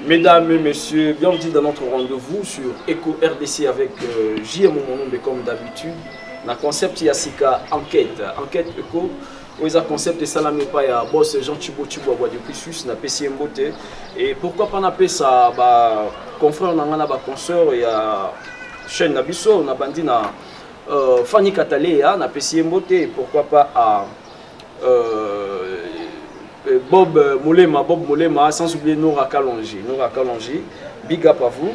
Mesdames et messieurs, bienvenue dans notre rendez-vous sur Eco RDC avec JM Monombe comme d'habitude. Le concept Yassika enquête Eco. Où est concept de Salame Paya, boss Jean Thibaut depuis Suisse, na PCMBOT. Et pourquoi pas appeler ça, confrère, on a ba consoeur, il y a chaîne Nabiso, on a bandi na Fanny Katalea, na PCMBOT. Pourquoi pas à Bob Molema, sans oublier Nora Kalonji, big up à vous.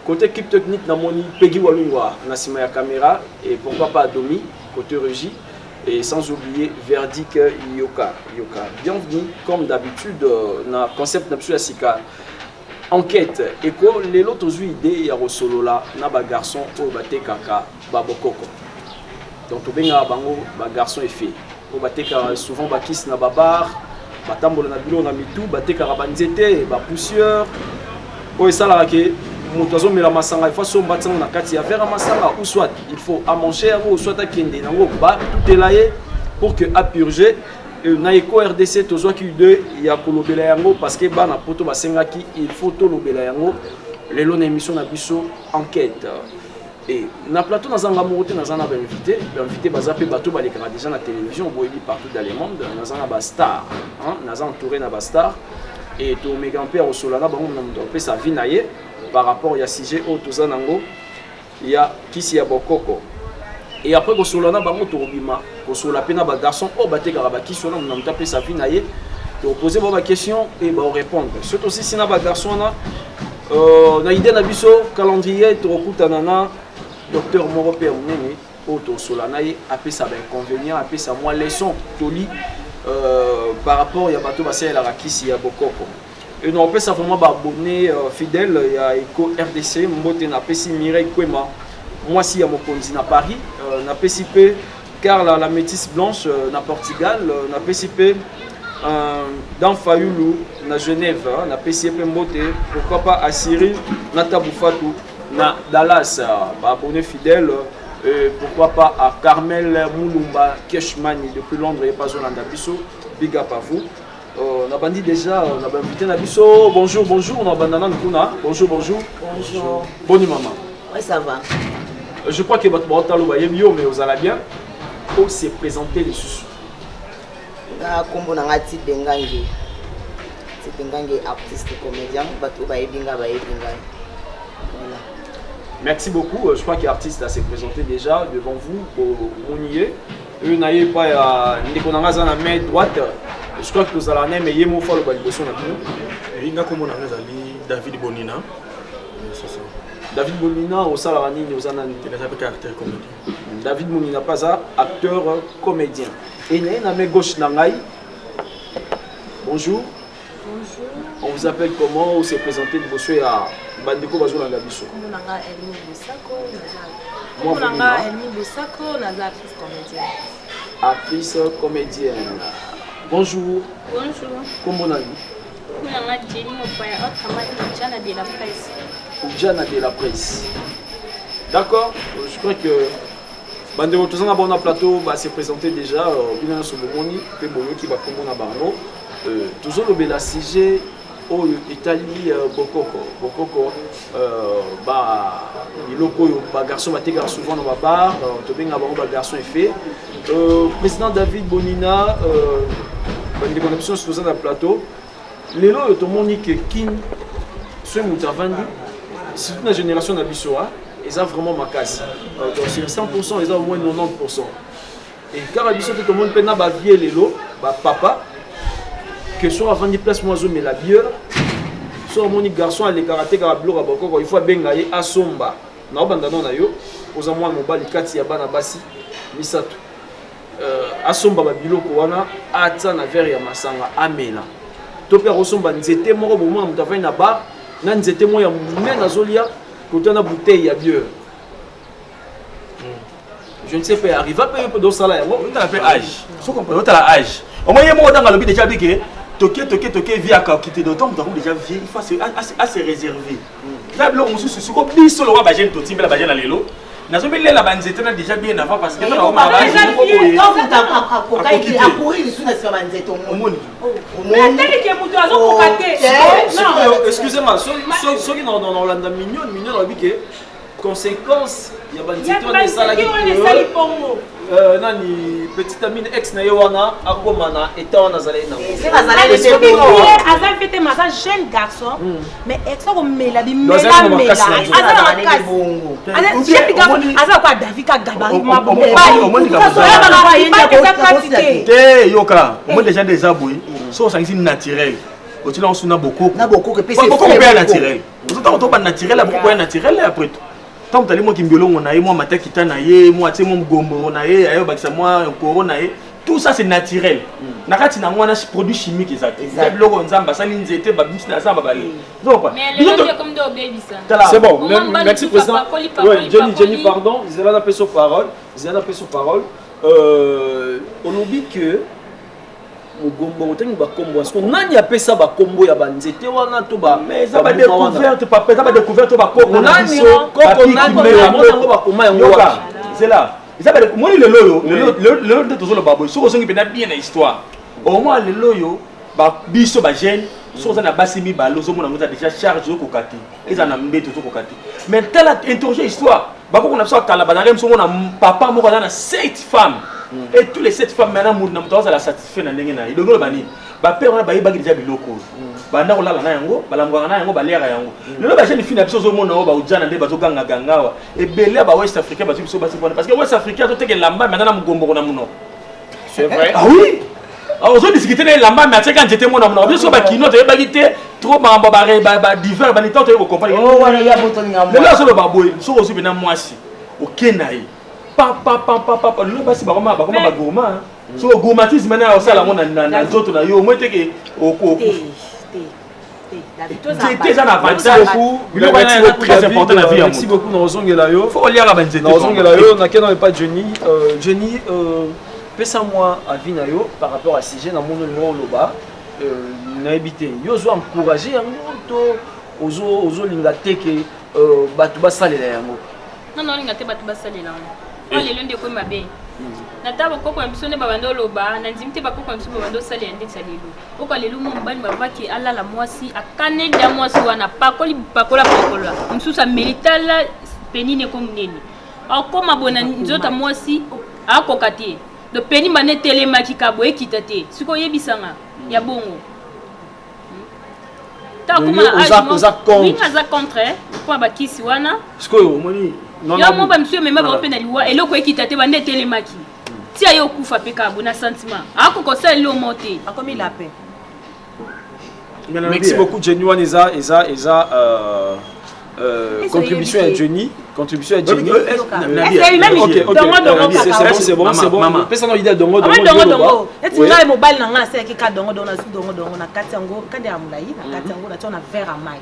Côté équipe technique, Namoni Peggy Walungwa, Nassima ya caméra, et pourquoi pas Domi, côté régie, et sans oublier Verdict Yoka. Bienvenue, comme d'habitude, dans le concept de Sika. Enquête, et quoi les autres idées, il y a Rosolo là, na garçon au bate kaka, babokoko. Donc, tout bien, garçon est fait. Bateka souvent bakis na babar batambolo na bilo na mitu bateka rabanzete ba poussière o sala ke moto azomela masanga il faut somba tsana na kati ya vera masanga ou soit il faut à manger ou soit à kende nango ba tout est là pour que à purger na Eco RDC tozwa ki de ya kolobela yango parce que ba na poto basenga ki il faut to lobela yango lelo na émission na biso enquête. Et na plateau dans un amoureux dans un invité bazape bateau balekana déjà na télévision boyebi partout dans le monde dans un bastar hein dans entouré na bastar et to megampère au solana bango na pe sa vie naie par rapport ya sujet au tozanango il y a kisi ya bokoko et après ko solana bango to bima ko sola pena ba garçon o bateka ba kisi na na pe sa vie naie to poser ba question et ba répondre surtout aussi si na ba garçon na idée na biso calendrier to kutana na docteur Moro Père Nene, auto Solanaï, après ça inconvénient, après ça moins leçon, toli par rapport à Bato Bassé la Rakis, il y a Bokoko. Et nous on peut simplement abonner fidèle, il y a Eco RDC, Mbote na Pessi Mireille Kwema, moi si il y a mon conduit à Paris, na PCP, car la métisse blanche na Portugal, na PCP dans Fayoulou, na Genève, na PCP Mbote, pourquoi pas à Syrie, na Taboufatou. Na Dallas, abonné fidèle, pourquoi pas à Carmel Moulumba Keshmani depuis Londres et pas Zolanda Bisso, big up à vous. On a bandit déjà, on a invité Nabiso, bonjour, on a bandana Nkuna, bonjour. Bonjour. Bonne maman. Oui, ça va. Je crois que votre mortal va mieux, mais vous allez bien. Pour se présenter les sous. Comme on a dit, Dengangi. C'est Dengangi, artiste comédien, Batou Baebinga. Voilà. Merci beaucoup. Je crois que l'artiste s'est présenté déjà devant vous au Mounier. Vous n'avez pas à la main droite. Je crois que vous allez en aimer mon follow by Bosso. Il y a comme David Bonina. David Bonina au Salarani, nous en avons acteur comédien. David Bonina pas acteur comédien. Et il y a une gauche Nangai. Bonjour. Bonjour. On vous appelle comment? On s'est présenté de Bosso à Bandeko Bazola Gabiso. Komunanga Elmi Bosako, Komunanga Elmi Bosako, naza actrice comédienne. Actrice comédienne. Bonjour. Bonjour. Comment on a dit? Komunanga Jenny Mopaya, autrement Diana de la presse. Diana de la presse. D'accord. Je crois que Bandeko tous en abonné plateau s'est présenté déjà. Bien sur le Moni, puis Boyo qui va comme on a barno. Toujours le bel sujet. Oh, Italie, Bokoko, garçon va souvent dans ma bar, garçon est fait. Président David Bonina, des connexions sur le plateau. Les lots, tout le monde dit que Kin, ceux qui ont vendu, c'est toute la génération d'Abissoa, ils ont vraiment ma casse. Donc sur 100%, ils ont au moins 90%. Et car Abissoa, tout le monde peut pas vieux les lots, papa. Que soit avant de place moi mais la bière soit mon garçon à les karaté karablo il faut bengaye à somba na bandana na yo oza moi mobali kati ya bana basi misato à somba ba biloko wana ata na verre ya masanga amela to pe osomba nzete moko bomona mutavai na bar na nzete mo ya munene azolia kotana bouteille ya bière. Je ne sais pas arriver à payer pour dans salaire on t'a fait âge faut comprendre t'as âge au moins moi dans le but déjà dit que toquer via quitter d'autant que déjà il faut assez réservé là on se ce qu'on dit sur le roi bagel to timbe la bagel na lelo Nazo belle la banzete na déjà bien avant parce que on on va va excusez-moi, ceux qui n'ont Hollande mignon a dit que conséquence il y a banzete on est ça là nani petite amine ex na yowana akomana état on azalé na azal fete masa jeune garçon mais ex ko mela bi mela azal kwa David ka gabarit ma bon yoka on déjà des abouis so c'est naturel au tu là on suna beaucoup que PC naturel on pas naturel beaucoup naturel après tout tant que moi qui mbiolongo na ye moi matakita na ye moi tu sais mon gombo na ye ayo bakisa moi corona ye tout ça c'est naturel nakati na mwana produit chimique exact loko nzamba sali nzete ba bimsi na samba bale mais le nom comme de baby ça c'est bon merci président Jenny pardon Zéla n'a pas sa parole on oublie que Mugombo otengi ba kombo parce que nani apesa ba kombo ya banzete wana to ba mais ça va découverte papa ça va découverte ba kombo nani koko nani monango ba koma yango wa c'est là ça va moi le loyo de toujours le baboy so osongi pena bien na histoire au moins le loyo ba biso ba jeune so za na basimi ba lozo mona ngota déjà charge ko kati eza na mbeto to ko kati mais telle interroger histoire ba ko na so kala ba na rem so mona papa moko na 7 femmes. Et tous les 7 femmes maintenant mourent dans la satisfait na ndenge na yi donc bani ba père on ba yeba déjà biloko ba na kolala na yango ba langwa na yango ba lera yango lelo ba jeune fille na biso zo mona ba ujana nde ba zo ganga gangawa et belé ba West Africain ba biso ba parce que West Africain to teke lamba maintenant na mugombo na muno c'est vrai ah oui alors on discuter na lamba mais ateka njete mona muno biso ba kino te ba gite trop ba divers ba ni tant te ko comprendre oh wana ya boto ngamba lelo so ba boy so ko subina mwasi okenai papa le basi ba gourmand so gourmandisme na o sala mona na zoto na yo mo teke oko merci beaucoup na yo faut lire la banzete na yo na kena pas Jenny pesa moi avis na yo par rapport à sujet na mono loba na habité yo zo encourager yango to ozo linga teke batu basalela yango non linga te batu basalela on les lundi ko mabe na tabo koko mbiso ne babando loba na ndimite bakoko mbiso babando sali ande salelo oko lelo mo mbani babaki ala la mwasi akane da mwasi wana pakola msusa militala penine ko munene akoma bona nzota mwasi akokati do peni mane telemaki kabo ekitate siko yebisanga ya bongo ta kuma aza contre pour bakisi wana siko moni yo mo ba monsieur mema ba opena liwa eloko ekitate ba netelemaki ti ayo kufa pe kabo na sentiment akoko sa lo monter akomi la paix merci beaucoup Jenny wana contribution à Jenny c'est bon personne n'a idée dongo eti ngai mobile na nga c'est ka dongo na su dongo na kati yango kande ya mulai na kati yango na tona verre à mai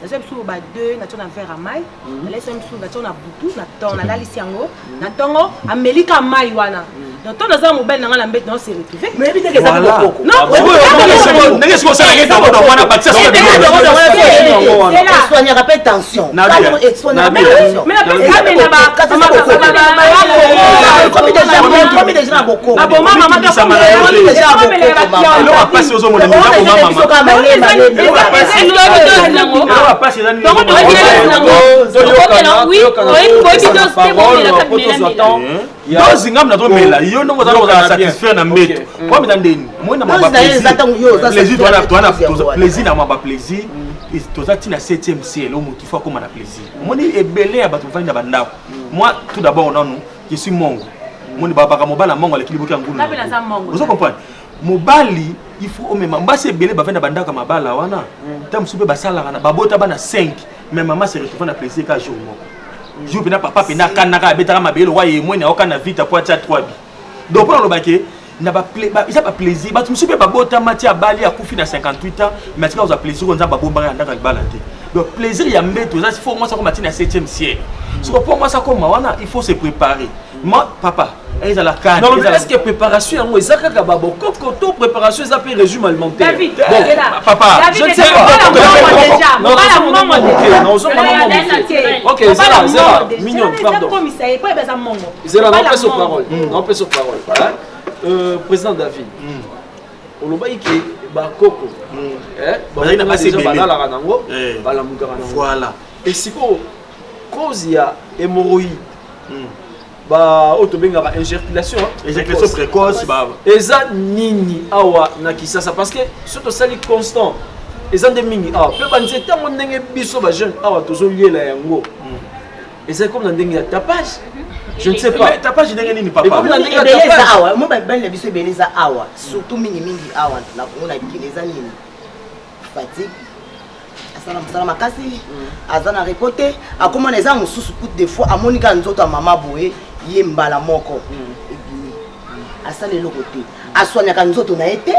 na c'est sur ba 2 na tona verre à mai na laisse sur na tona butu na tona la lisi yango na tongo amelika mai wana donc tona za mobile na nga la mbet non c'est retrouvé mais bi teke za boko non nenge siko ça ngeta wana wana ba tsa soigner rappel tension mais la personne na ba comme déjà beaucoup ah bon maman déjà passe aux hommes de zingam na to mela yo ndongo za satisfaire na mbeto kwa mitandeni moi na maba plaisir na maba plaisir toza tina 7e ciel au motu faut comme na plaisir moni ebele ya bato vanda bandako moi tout d'abord non je suis mongo moni baba ka mobala mongo le kiliboki ngulu vous comprenez mobali il faut au même mbase ebele bavanda bandako mabala wana tam soupe basala na babota bana 5 mais maman se retrouve na plaisir ka jour moko jour pena papa pena kanaka betaka mabele wa ye moi na okana vite pour atia 3 bi donc pour le baquet n'a pas plaisir ba tu soupe babota mati abali akufi na 58 ans mais tu as plaisir on za babomba na ndaka balate donc plaisir ya mbeto ça il faut moi ça comme matin na 7e ciel so pour moi ça comme wana il faut se préparer moi papa ils ont la canne. Non, mais est-ce que préparation, moi, ça kaka babo, coco, préparation, ça peut régime alimentaire. David, papa, je ne sais pas. Non, ok, Zéla, mignon, pardon. Zéla, on peut se parole. Président David, on l'a dit que coco, voilà. Et si cause il y a hémorroïde, bah autobenga injectation précoce eza nini awa na kisasa parce que surtout sali constant eza de mingi awa pe banzete ngo ndenge biso ba jeune awa tozo liela yango eza comme na ndenge ya tapage je ne sais pas tapage ndenge nini papa comme na ndenge ya tapage awa mo ba belle biso beleza awa surtout mingi awa na kuna kileza nini fatigue asala makasi azana reporter akomona eza mususu coup de fois amonika nzoto ya mama boye ye mbala moko asala eloko te aswanyaka nzoto na ye te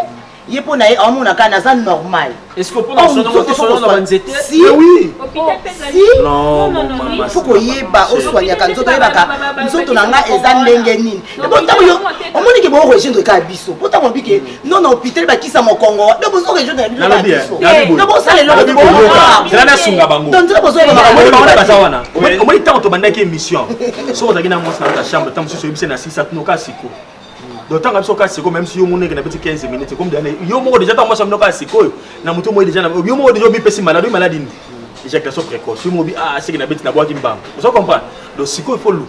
ye mpo na ye amonaka naza normal. Est-ce que pour nous na banzete si oui non faut koyeba oswanyaka nzoto yebaka nzoto na nga eza ndenge nini epotango yo omoniki bo rejoindre ka biso potango bike non na hôpital bakisa mokongo donc bozo rejoindre biso donc osala eloko zela na sunga bango donc nzoto bozo ba baza wana omoni tango to bandaki émission so ozaki na mwasi na ta chambre tango so yebise na 6 atnoka siko d'autant que ça c'est même si on est dans 15 minutes comme dernier yo mo déjà tant moi ça me noka siko na muto mo déjà yo mo déjà bi pesi maladie maladie éjaculation précoce yo mo bi ah c'est que na beti na bois kimba vous comprenez donc siko il faut look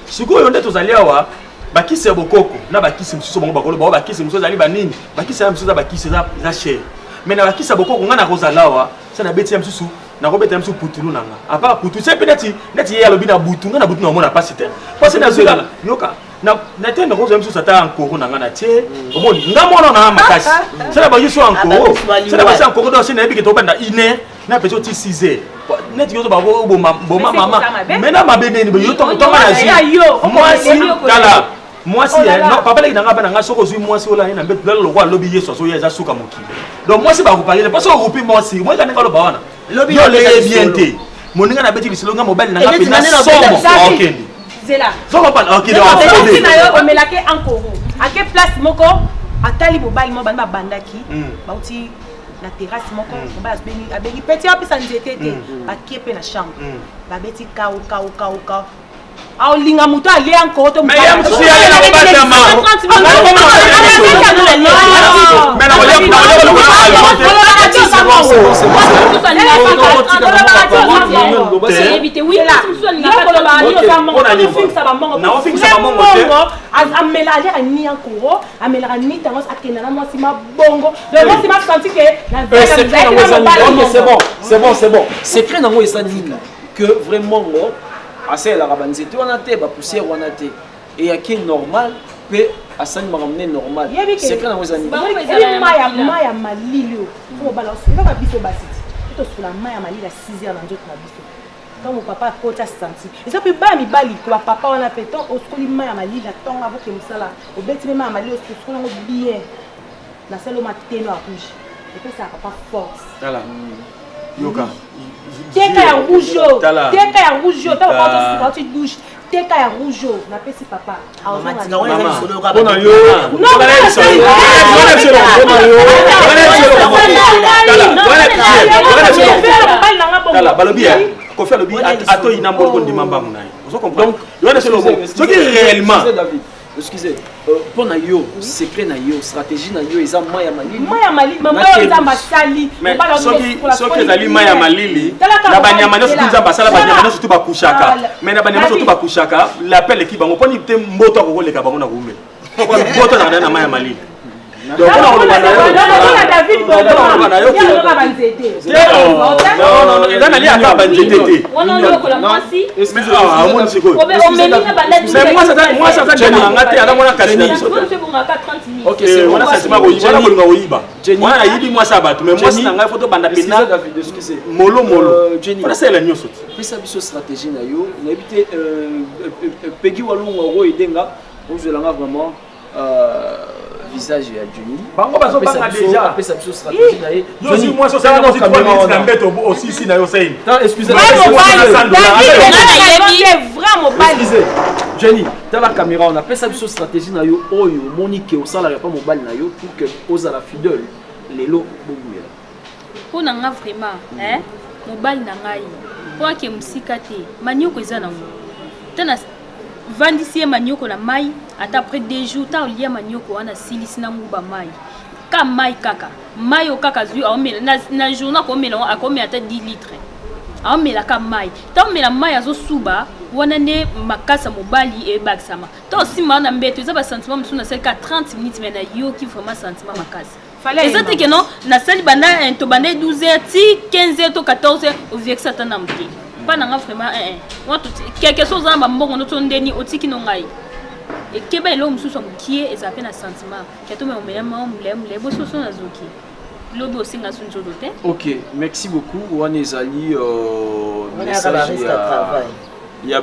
siko yo ndeto zali awa bakisi bokoko na bakisi msusu bango bakolo ba bakisi msusu zali banini bakisi ya msusu bakisi za cher mais na bakisi bokoko ngana kozalawa ça na beti ya msusu na robeta msusu putulu nanga à part putu c'est peut-être net ya lobi na butu ngana butu na mona pas c'était parce que na zela yoka na tende ko zo msusu ata encore na ngana tie omoni ngamona na makasi ça ba yusu encore ça ba ça encore donc c'est na biki to banda ine na peso ti 6h net yo to ba bo mama mais na mabeneni bo yo to na ji moi si kala moi si non papa le nanga bana nga soko zui moi si ola na mbetu lo kwa lobi yeso so yeza suka moki donc moi si ba ko parler parce que on couper moi si moi kana ka lo ba wana lobi yo le bien te moninga na beti bisilonga mobile nanga pe na somo okay Zela. So on parle OK donc on na yo melake encore à quelle place moko atali mobile mo bana bandaki bauti na terrasse moko ba abeli petit apesa nzete te bakie pe na chambre babeti kao aolinga muto ali encore to mais ya msusu ya na bata ma c'est bon secret nango esanina que vraiment assez la rabanzete on a té ba poussière on a té et à qui normal peut à ça me ramener normal c'est quand on vous anime maya malilio pour balancer pas biso basiti to sur la maya malila 6h dans notre biso quand mon papa kota senti et ça peut ba mi bali ko papa on a péton au skoli maya malila ton avant que musala au beti maya malila au skoli bien na selo mateno à rouge et puis ça pas force voilà yoka teka ya rouge ta tu douche teka ya rouge na pesi papa bona yo tala balobi ko faire le bi ato inambol ko ndimamba munai vous comprenez donc yo na selo ce qui réellement excusez pour na yo secret na yo stratégie na yo eza maya malili mama eza masali ba soki ezali maya malili na banyama nyonso tunza basala banyama nyonso tu bakushaka mais na banyama nyonso tu bakushaka l'appel équipe bango poni te mboto akokoleka bango na kume mboto na maya malili donc on a David Bodo non eza na lia ka banzete on lokola mwasi amoni siko moi ça ça na ngati ala mona kasi na biso OK c'est on a sentiment ko yibana ko linga oyiba moi na yibi moi ça batu mais moi na ngai photo banda pena excusez molo on a ça la nyoso pesa biso stratégie na yo na ebité Peggy Walunga ro edenga ozolanga vraiment visage ya Johnny bango bazo banga déjà pesa biso stratégie na ye Johnny moi so ça dans 3 minutes na mbeto aussi si na yo sein excusez moi vraiment Jenny, dans la caméra, on appelle ça une stratégie na yo oyo monique au salaire pas mobile na yo pour que aux à la fidèle les lots bobumela. Pour nanga vraiment hein mobile na ngai pour que musika te manioko eza na ngo. Tana vandisi manioko na mai ata après 2 jours ta olia manioko wana silisi na nguba mai. Ka mai kaka. Mai o kaka zui aomela na journée akomela akomela ata 10 litres. Aomela ka mai. Ta omela mai azo suba wana ne makasa mobali e baksama. Ta osima na mbeto eza ba sentiment msuna c'est 30 minutes mais na yo qui vraiment sentiment makasa. Et ça que non na sali banda to banda 12h ti 15h to 14h au vieux que ça tana mti. Pas na vraiment moi tout quelque chose na mbongo no to ndeni otiki no ngai. Et keba elo msusu mkie eza pe na sentiment. Kato me omela mule bo soso na zoki. Lobo singa sunjo dote. OK, merci beaucoup. Wana ezali message il y a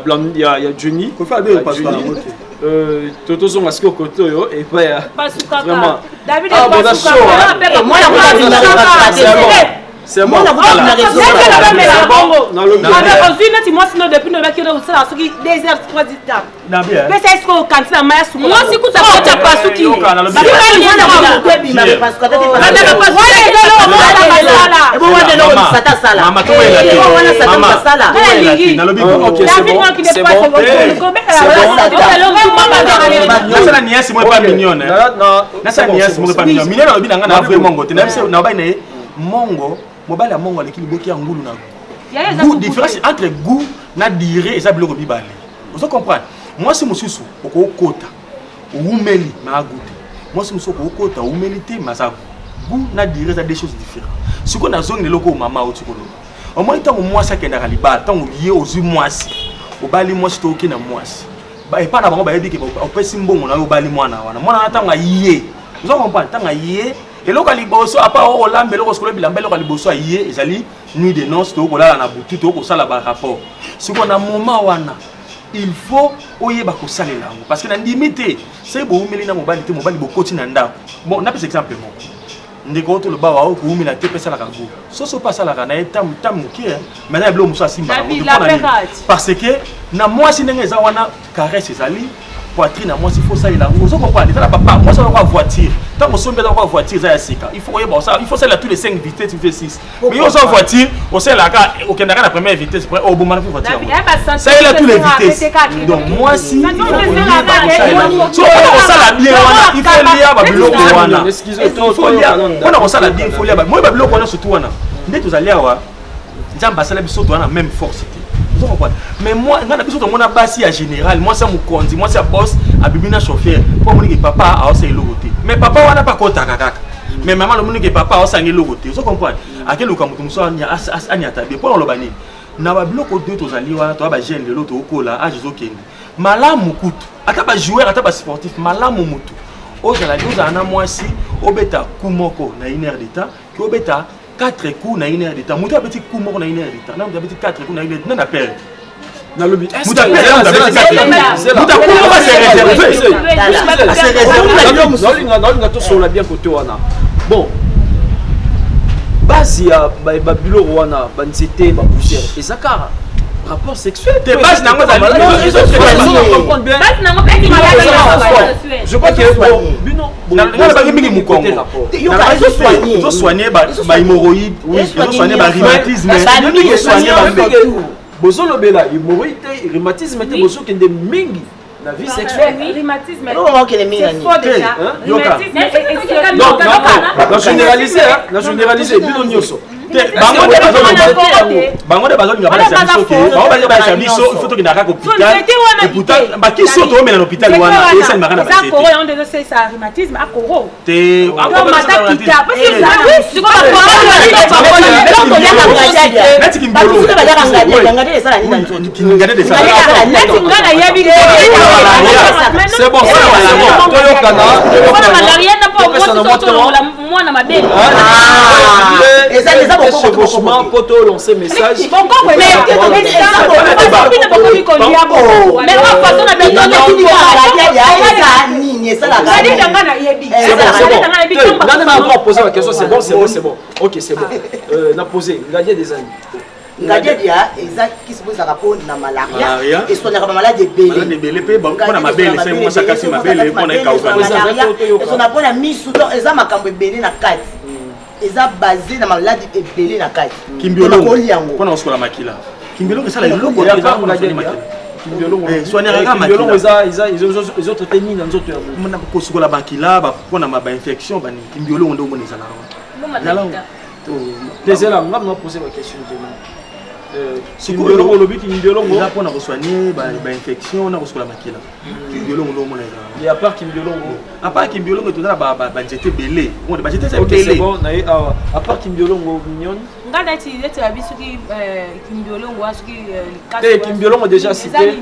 Johnny. Faut faire deux parce que Toto son masque au côté et pas vraiment. David est pas moi c'est bon. Moi sinon depuis nous qui nous ça qui 2 heures 3 étapes. Nabia. Mais c'est ce qu'on quand ça m'a sous. Moi si kuta kwa pas suki. Mongo, mobile ya mongo aleki liboki ya ngulu na goût différence entre goût na dire eza biloko bibale. Vous comprenez? Moi si mususu okokota oumeli na goûter. Moi si mususu okokota oumeli te maza goût na dire eza deux choses différentes. Siko na zone loko mama otikolo. Au moins tant moi ça kenda libala tant lié aux moisi. Obali moi to okina moisi. Ba e pa na bango ba yebi ke opesi mbongo na obali mwana wana. Mwana tanga yé. Vous comprenez? Tanga yé. Et là, quand à part au lambe, le roscoe, il liboso a yé, ezali nuit de noces, to kola na butu, to ko sala ba rapport. Ce qu'on a moment wana, il faut oyeba ko sala là parce que na limité, c'est bo umeli na mobali te mobali bo koti na ndako. Bon, na pese exemple mo. Ndeko to le ba wa ko umela te pesa la kango. So pas sala kana etam muke, maintenant blo muso asimba. Parce que na moi si ndenge za wana caresse ezali poitrine à moi s'il faut ça il a vous comprenez ça papa moi ça va voiture tant on sombe dans voiture ça sika il faut il faut ça là tous les 5 vitesses vitesse 6 mais on ça voiture on sait là au Canada la première vitesse après au bon man voiture ça il a tous les vitesses donc moi si so on ça la bien il faut lire ba biloko wana excusez-moi on ça la bien il faut lire ba moi ba biloko wana surtout wana ndé tous aller wa nzamba ça la biso to wana même force. Mais moi, on a besoin de mon abassi à général. Moi, c'est mon conduit, moi, c'est boss, à bibina chauffeur. Pour mon papa, a aussi logoté. Mais papa, on n'a pas compte à caca. Mais maman, le monde papa, a aussi logoté. Vous comprenez? À quel cas, nous sommes à tabi. Pour le bani, n'a pas bloqué deux aux alliés, toi, bah, j'ai l'autre au cola, à Jésus. Malam Moukout, à ta joueur, à ta sportif, Malam Moutou. Aux alliés, aux anna, moi, si, au bêta, Koumoko, na une heure d'état, qui au bêta. 4 coups na 1 heure de temps. Mouta petit coup mort na 1 heure de temps. Non, petit 4 coups na 1 heure de temps. Na perd. Na lobby. Mouta perd. Mouta coup va se réserver. Non, to sur la bien côté wana. Bon. Basi ya ba bilo wana ba nzete ba poussière. Et zakara rapport sexuel. Tes bases nango za comprendre bien. Base nango petit je crois que bon na ba mingi mukongo. Ils ont soigné ba hémorroïdes, ils ont soigné ba rhumatisme, ils ont soigné ba bozolo bela hémorroïde, rhumatisme te bozo kende mingi la vie sexuelle. Rhumatisme. Non, que les mingi. C'est déjà. Rhumatisme. Non, généraliser, bino nyoso. Bango de bazali ngaba za biso ke bango bazali ba biso il faut to kinaka ko hôpital et pourtant ba ki so to mena l'hôpital wana et ça mara na ba ça koro on de c'est ça rhumatisme à koro te encore mata kita parce que ça oui tu comprends Nati kimbolo ngade de ça c'est bon toyo kana rien n'a pas moi na mabele et ça les a chevauchement poto lancer message c'est bon ok c'est bon n'a posé gardien des amis Ngadia eza kisi boza rapport na malaria et soignaka ba malade belé pe ba pona mabele c'est moi ça kasi mabele pona kauka et son apport na misu donc eza makambo ebele na kati eza basé na malade ebele na kati kimbiolongo pona oskola makila kimbiolongo ça la logo ya pa na makila kimbiolongo soignaka makila ils ont traité ni dans autres mona ko oskola makila ba pona ma infection ba kimbiolongo ndo mona ezala désolé on va poser ma question kimbiolongo lobi kimbiolongo eza pona ko soigner ba infection na oskola makila kimbiolongo ndo mona ezala et à part kimbiolongo to na ba njete belé on ba njete c'est belé bon na à part kimbiolongo mignon ngana ti ete abisuki kimbiolongo asuki te kimbiolongo déjà cité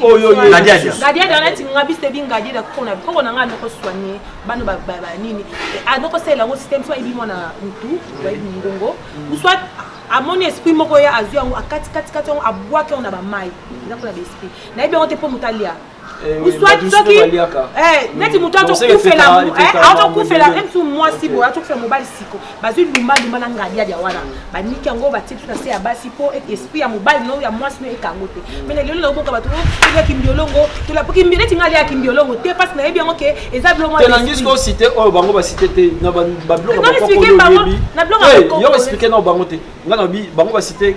oyo ngadia na ti ngabiste bi ngadia ko na ngana ko soigner bano ba nini adoko sela ngo système soit ibi mona mutu ba ngongo soit amoni esprit moko ya azu yango akati yango abwaki on na ba mai eza ko na esprit na ibi on te po mutalia soit soki neti mutu atokufela atokufela emtu mwasi boye atokufela mobali siko bazwi lumba na ngadia dia wana baniki yango batitu na se ya basi po esprit ya mobali no ya mwasi no ekango te mais lelo na boka bato tula kimbiolongo tula po kimbi neti ngalia kimbiolongo te parce na yebi yango ke eza bilongo te nangis ko cité o bango ba cité te na ba bloka ba ko na bloka yo expliquer na bango te ngana bi bango ba cité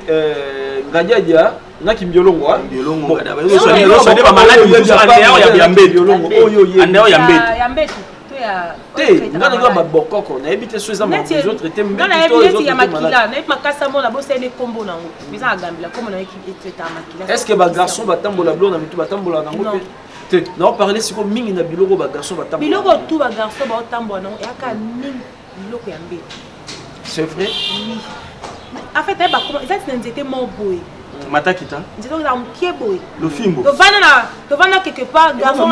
ngadia dia na kimbiolongo kimbiolongo so ba malade ya mbetu te ngana nga ba bokoko na ebite so eza ma autres te mbetu ya makila na makasa mona bosene kombo nango biza agambila kombo na équipe ta makila est-ce que ba garçon batambola blo na mitu batambola nango te na parler siko mingi na biloko ba garçon batambola biloko tout ba garçon ba otambola nango yaka mingi biloko ya mbetu c'est vrai oui en fait ba comment ça c'est nzete mo boy matakita nzete za mkieboy le fimbo to vana quelque part garçon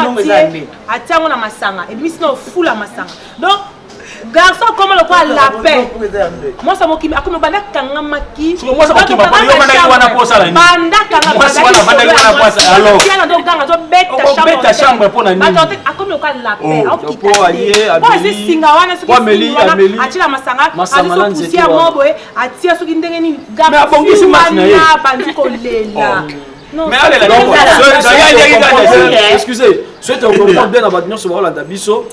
atiango na masanga et puis sinon fula masanga donc garçon comme le quoi la paix moi ça mokimi akomo bana kanga maki moi ça mokimi ba yo bana wana posa la ni banda kanga wana posa alors tiana donc kanga to beta chambre pona ni bato akomo le quoi la paix au po allié abi singa wana so ameli atila masanga masanga nzete mobo atia soki ndenge ni mais abongisi matina ye bandi ko lela mais allez là excusez souhaite on comprend bien na badnyo so wala ndabiso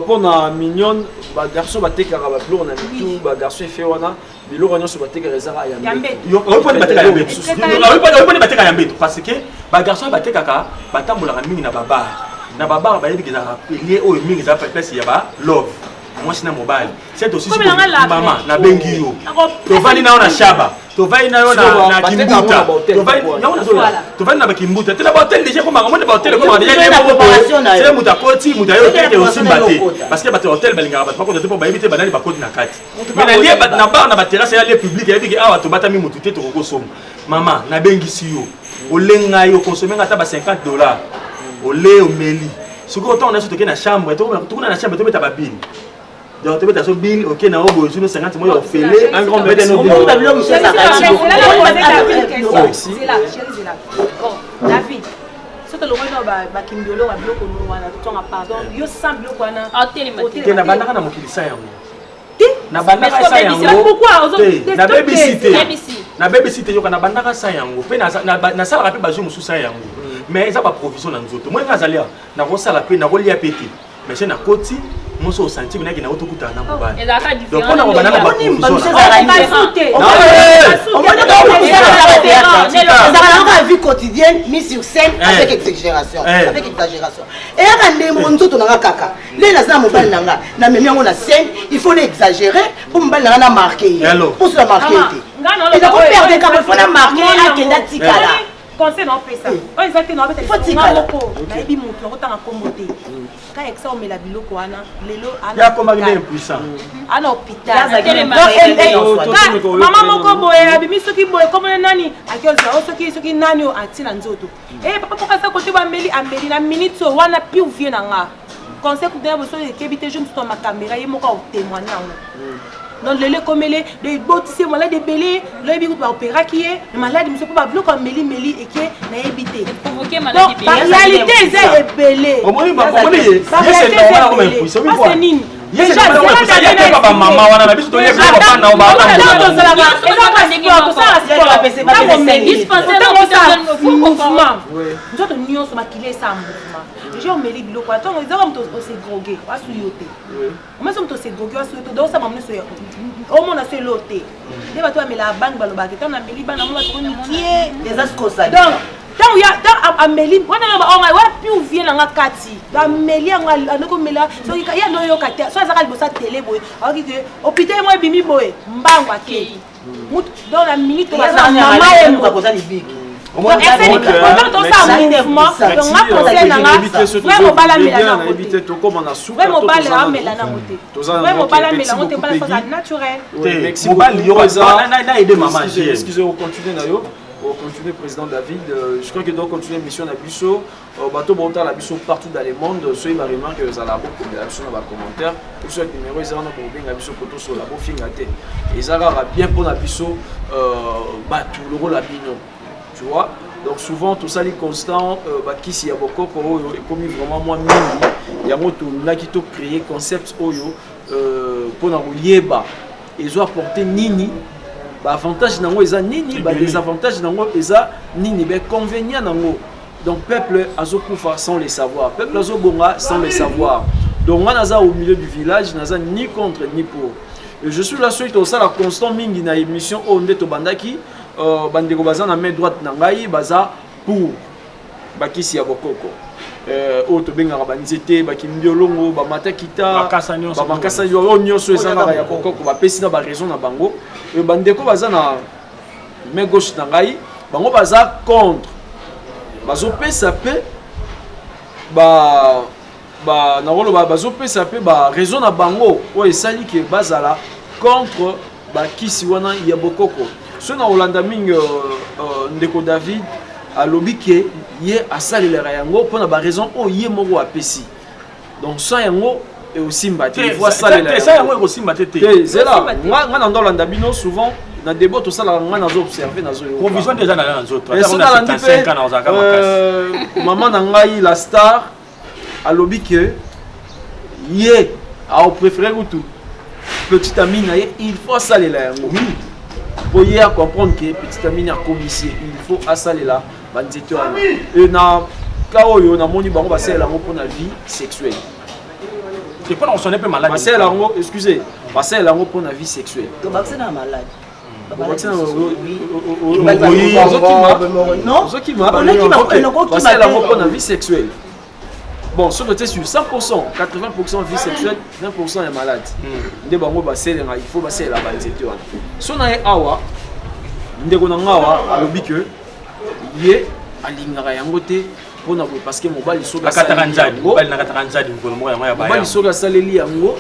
pour na mignon ba garçon ba tekara ba blur na tout ba garçon fait wana biloko nyo so ba tekara ezara ya mbe yo poni bateka ya mbe yo poni bateka ya mbe parce que ba garçon ba tekaka batambola mingi na baba ba yebi keza lié oyo mingi za place ya ba love moi sina mobile c'est aussi maman na bengi yo to vani na ona shaba to vai na yo na kimbuta to vai na ba kimbuta tena ba hotel déjà comme on ba hotel comme déjà c'est muta koti muta yo tete aussi baté parce que ba hotel balinga ba ko te po ba éviter banani ba koti na kati mais na lié na ba na ba terrasse ya les public ya biki awa to batami mutu te to ko somo maman na bengi si yo olenga yo consommer ngata ba $50 ole omeli siko autant on a surtout na chambre to na chambre to beta ba bill donc tu as bill ok na obo sur 50 mois ofélé un grand bête no bill c'est là David soto lo ngono ba kimbiolo ba biloko no wana tonga pardon yo sam biloko wana hotel na bandaka na mokilisa yango na bandaka sa yango pourquoi na babysitter yo kana bandaka sa yango pe na sala pe bazo mususa yango mais ça ba provision na nzoto moi ngazalia na ko sala pe na ko lia pete mais c'est na koti moso senti que na otokuta na mobali donc on a ba na ba la vie quotidienne mise sur scène avec exagération et ya ndemo nzoto na kaka le na za mobali nanga na memi yango na scène il faut l'exagérer pour mobali nanga na marquer pour se marquer et donc on perd des cas pour na marquer akenda tikala conseil non pesa o exactement na bete ngoko na ebi mutu ngotanga kombote ka exa o mela biloko wana lelo ana ya koma ngene impuissant ana hôpital mama moko boye abimi soki boye comme nani akioza soki nani o atina nzoto papa poka sa côté ba meli ambeli na minute wana piu vie na nga conseil ku dena boso ekebite je mto ma caméra ye moko o témoigner donc le comélé de botissé malade belé le bi ko opéra qui est malade monsieur pas bloc comme meli et que na éviter provoquer maladie la réalité est belé on moni ba c'est nini maman wana na biso to yeba papa na ba nzoto nyonso makile esa mouvement déjà omeli biloko atongo ezaka moto osegroge wasuyo te omesi moto osegroge wasuyo te dosama mneso omona so elo te nde bato bamela bani balobaka ntango nameli bana mo bato mikie eza sikosa donc ntango ameli wana wapi ovie nanga kati bameli yango anokomela soki ye ndo oyoka te so azaka liboso tele boye aoki ke hôpital mo ebimi boye mbango akei donc na minute baza mama yemokoza libiki continuer président David, je crois qu'il doit continuer mission à Bissau, bateau montant la Bissau partout dans le monde, ceux qui m'a remarqué que vous allez beaucoup de la Bissau dans les commentaires, pour ceux qui numéro ils ont pour bien la Bissau pour sur la beau film gâté, et ça va bien pour la Bissau, bateau le rôle à Bignon, tu vois. Donc souvent tout ça les constant, qui s'y a beaucoup comme vraiment moi mini, il y a beaucoup là qui t'ont créé concept oyo pour nous yeba, ils ont apporté nini. Avantage nango eza nini ba désavantage nango eza nini ba convénient nango donc peuple azokufa sans les savoir peuple azobonga sans les savoir donc moi naza au milieu du village naza ni contre ni pour et je suis là suite au ça la constant mingi na émission onde to bandaki bandeko baza na main droite na ngai baza pour bakisi ya bokoko oyo tobengaka banzete bakimbiolongo bamatakita bamakasa nyonso ezangaka ya bokoko bapesi na baraison na bango bandeko baza na main gauche na ngai bango baza contre bazopesa mpe nakoloba bazopesa mpe baraison na bango oyo esali ke bazala contre bakisi wana ya bokoko so na kolanda mingi ndeko David alobi ke ye asalelaka yango mpona baraison oyo ye moko apesi donc sans yango eosimba te il faut asalela yango ekosimba te te zela nga na ndolanda bino souvent na débat tosalaka nga nazoobserve provision déjà na nzoto nalandi mpe mama na ngai la star alobi ke ye aopréféré kutu petite ami na ye il faut asalela yango pour ye comprendre que petite ami ya commissaire il faut asalela banzete wana e na ka oyo namoni bango basalela yango mpona vie sexuelle c'est pas on sonne peu malade basalela yango excusez basalela yango mpona vie sexuelle to bakisena malade basalela yango mpona vie sexuelle bon ce que tu es sur 100% 80% vie sexuelle 20% est malade nde bango basalela il faut basalela banzete wana so na ye awa ndeko na ngawa alobi ke ye alingaka yango te mpona boye parce que mobali soki asaleli yango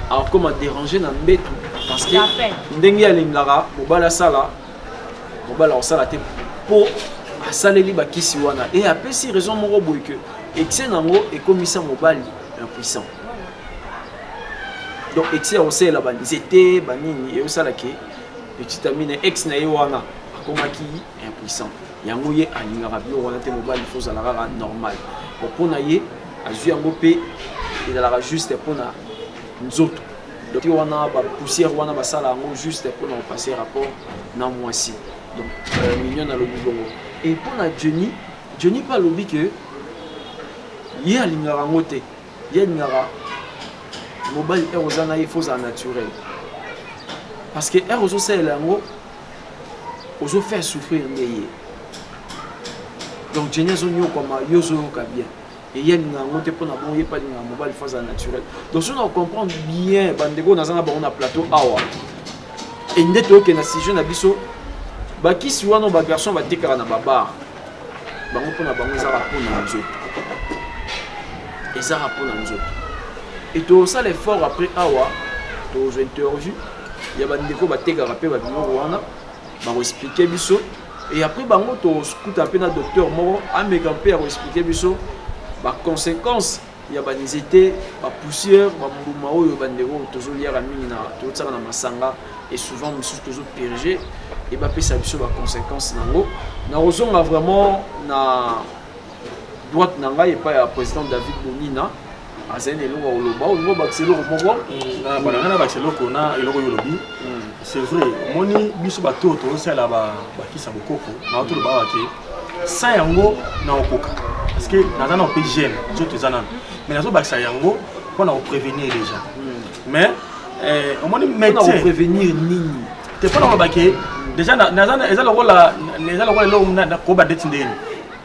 akoma déranger na mbetu parce que ndenge alingaka mobali asala mobali akosala te mpo asaleli bakisi wana e apesi raison moko boye ke excès nango ekomisa mobali impuissant donc excès akosalela banzete banini eosalaki petite amine ex na ye wana akomaki impuissant yango ye alingaka biloko wana te mobali fo ozalaka kaka normal mpona ye azwi yango mpe ezalaka juste mpona nzoto donc wana bapoussière wana basala yango juste mpona kopase rapport na mwasi donc million alobi bongo e mpona Johnny mpe alobi ke ye alingaka yango te ye alingaka mobali ere oza na ye fo ozala naturel parce que ere ozosalela yango ozofaire souffrir nde ye donc Johnny azonyokwama yo ozoyoka bien eya alingaka yango te mpona bongo ye mpe alingaka mobali fo azala naturel donc so na comprendre bien bandeko naza na bango na plateau awa e nde toyoke na sujet na biso bakisi wana bagarçon batekaka na babar bango mpona bango ezaka mpona nzoto ezaka mpona nzoto e tosala effort après awa tozwa interview ya bandeko batekaka mpe babiloko wana bakoexplike biso et après bango tokuta mpe na docteur moko ameka mpe ya koexplike biso baconséquence ya banzete bapoussière bambuma oyo bandeko tozoliaka mingi na tozotiaka na masanga et souvent mosusu tozopurge e bapesa biso baconséquence nango nakozonga vraiment na droite na ngai epai ya président David Bonina azali eloko oloba olingo bakisa eloko moko bananga bakisa eloko na eloko oyo olobi c'est vrai omoni biso bato oyo tozosala bakisa bokoko na toloba wake sa yango na okoka parce que naza na mpe jeune nzoto eza nano mais nazobakisa yango mpona koprévenir déjà mais omoni médecin prévenir nini te mpona kolobake déjà eza lokola eloko koba deti ndeni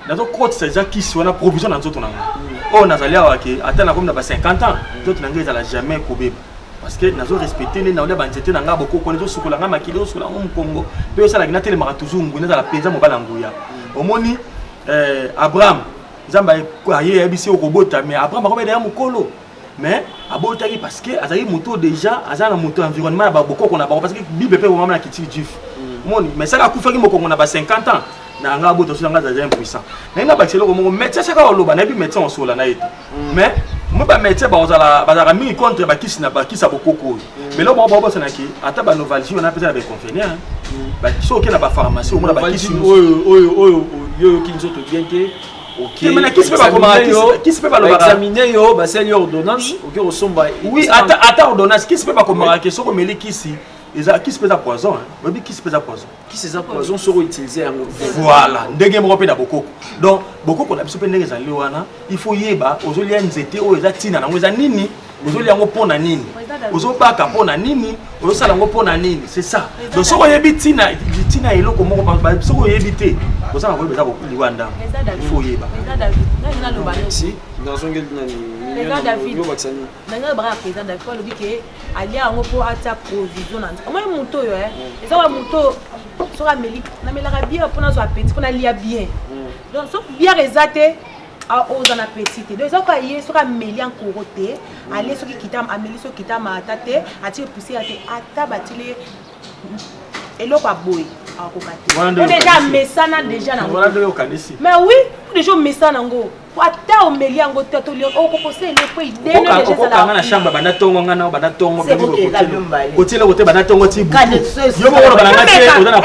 nazokotisa eza kisi wana provision na nzoto na nga oyo nazali awake ata nakomi na ba 50 ans nzoto na ngai ezala jamais kobeba parce que nazorespecte nde naolia banzete na ngai bokoko ezosukola ngai makili ezosukola yango mokongo mpe osalaki natelemaka toujours nguni ezala mpenza mobala nguya omoni abraham nzambe ayebisi okobota mais abraham akobeda ya mokolo mais abotaki parce que azali moto déjà aza na moto environnement ya babokoko na bango parce que bible mpe komama na kitili juif omoni mais saka akufaki mokongo na ba 50 ans na nga abota so nga zaza impuissant na nga bakisi eloko moko médecin saka oloba nayebi médecin osola na ye te mais mo ba médecin bazalaka mingi contre bakisi na bakisa bokoko oyo mais loko moko babosanaki ata banovalgie wana mpeza na baconvénient bakisi oke na bapharmacie omona bakisi oyo yoyoki nzoto bien te examine yo basali ordonnance oke kosomba oui ata ordonnance kisi mpe bakomaka ke soki omeli kisi eza kisi mpe eza poison oyebi kisi mpe eza poison kisi eza poison soki outilize yango voilà ndenge moko mpe na bokoko donc bokoko na biso mpe ndenge ezali wana il faut yeba ozolia nzete oyo eza ntina nango eza nini ozolia yango mpo na nini ozobaka mpo na nini ozosala yango mpo na nini c'est ça donc soki oyebi ntina eloko moko soki oyebi te ozala koyeba eza liwa ndambo il faut yeba nanga baka président David alobi ke alia yango mpo atia provision na nzela omoi moto oyo eza wa moto soki ameli namelaka bien mpona azwa apeti mpona alia bien donc soki biere eza te oza na apeti te donc ezoka ye soki ameli ankoro te alie soki ameli soki kitama ata te atile poussière te ata batile eloko aboye akoka te déjà mesana déjà nango mais oui déjà mesana nango ata omeli yango te okokosele po idéokokanga na chambre banatongo nga nao banatongo kotiela kote banatongo ti yo mokolo balanga te oza na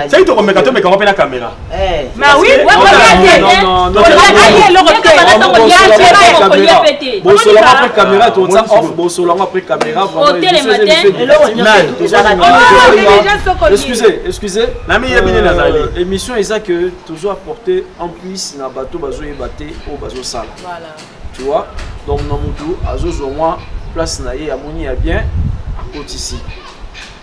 sai tokomeka tomekango mpe na caméra bosolanga après caméra toza off bosolanga après caméra excusez émission eza que toujours apporter en plus na bateau bazoyeba te oyo bazosala tu vois donc na mutu azozwa mwa place na ye amoni ya bien akotisi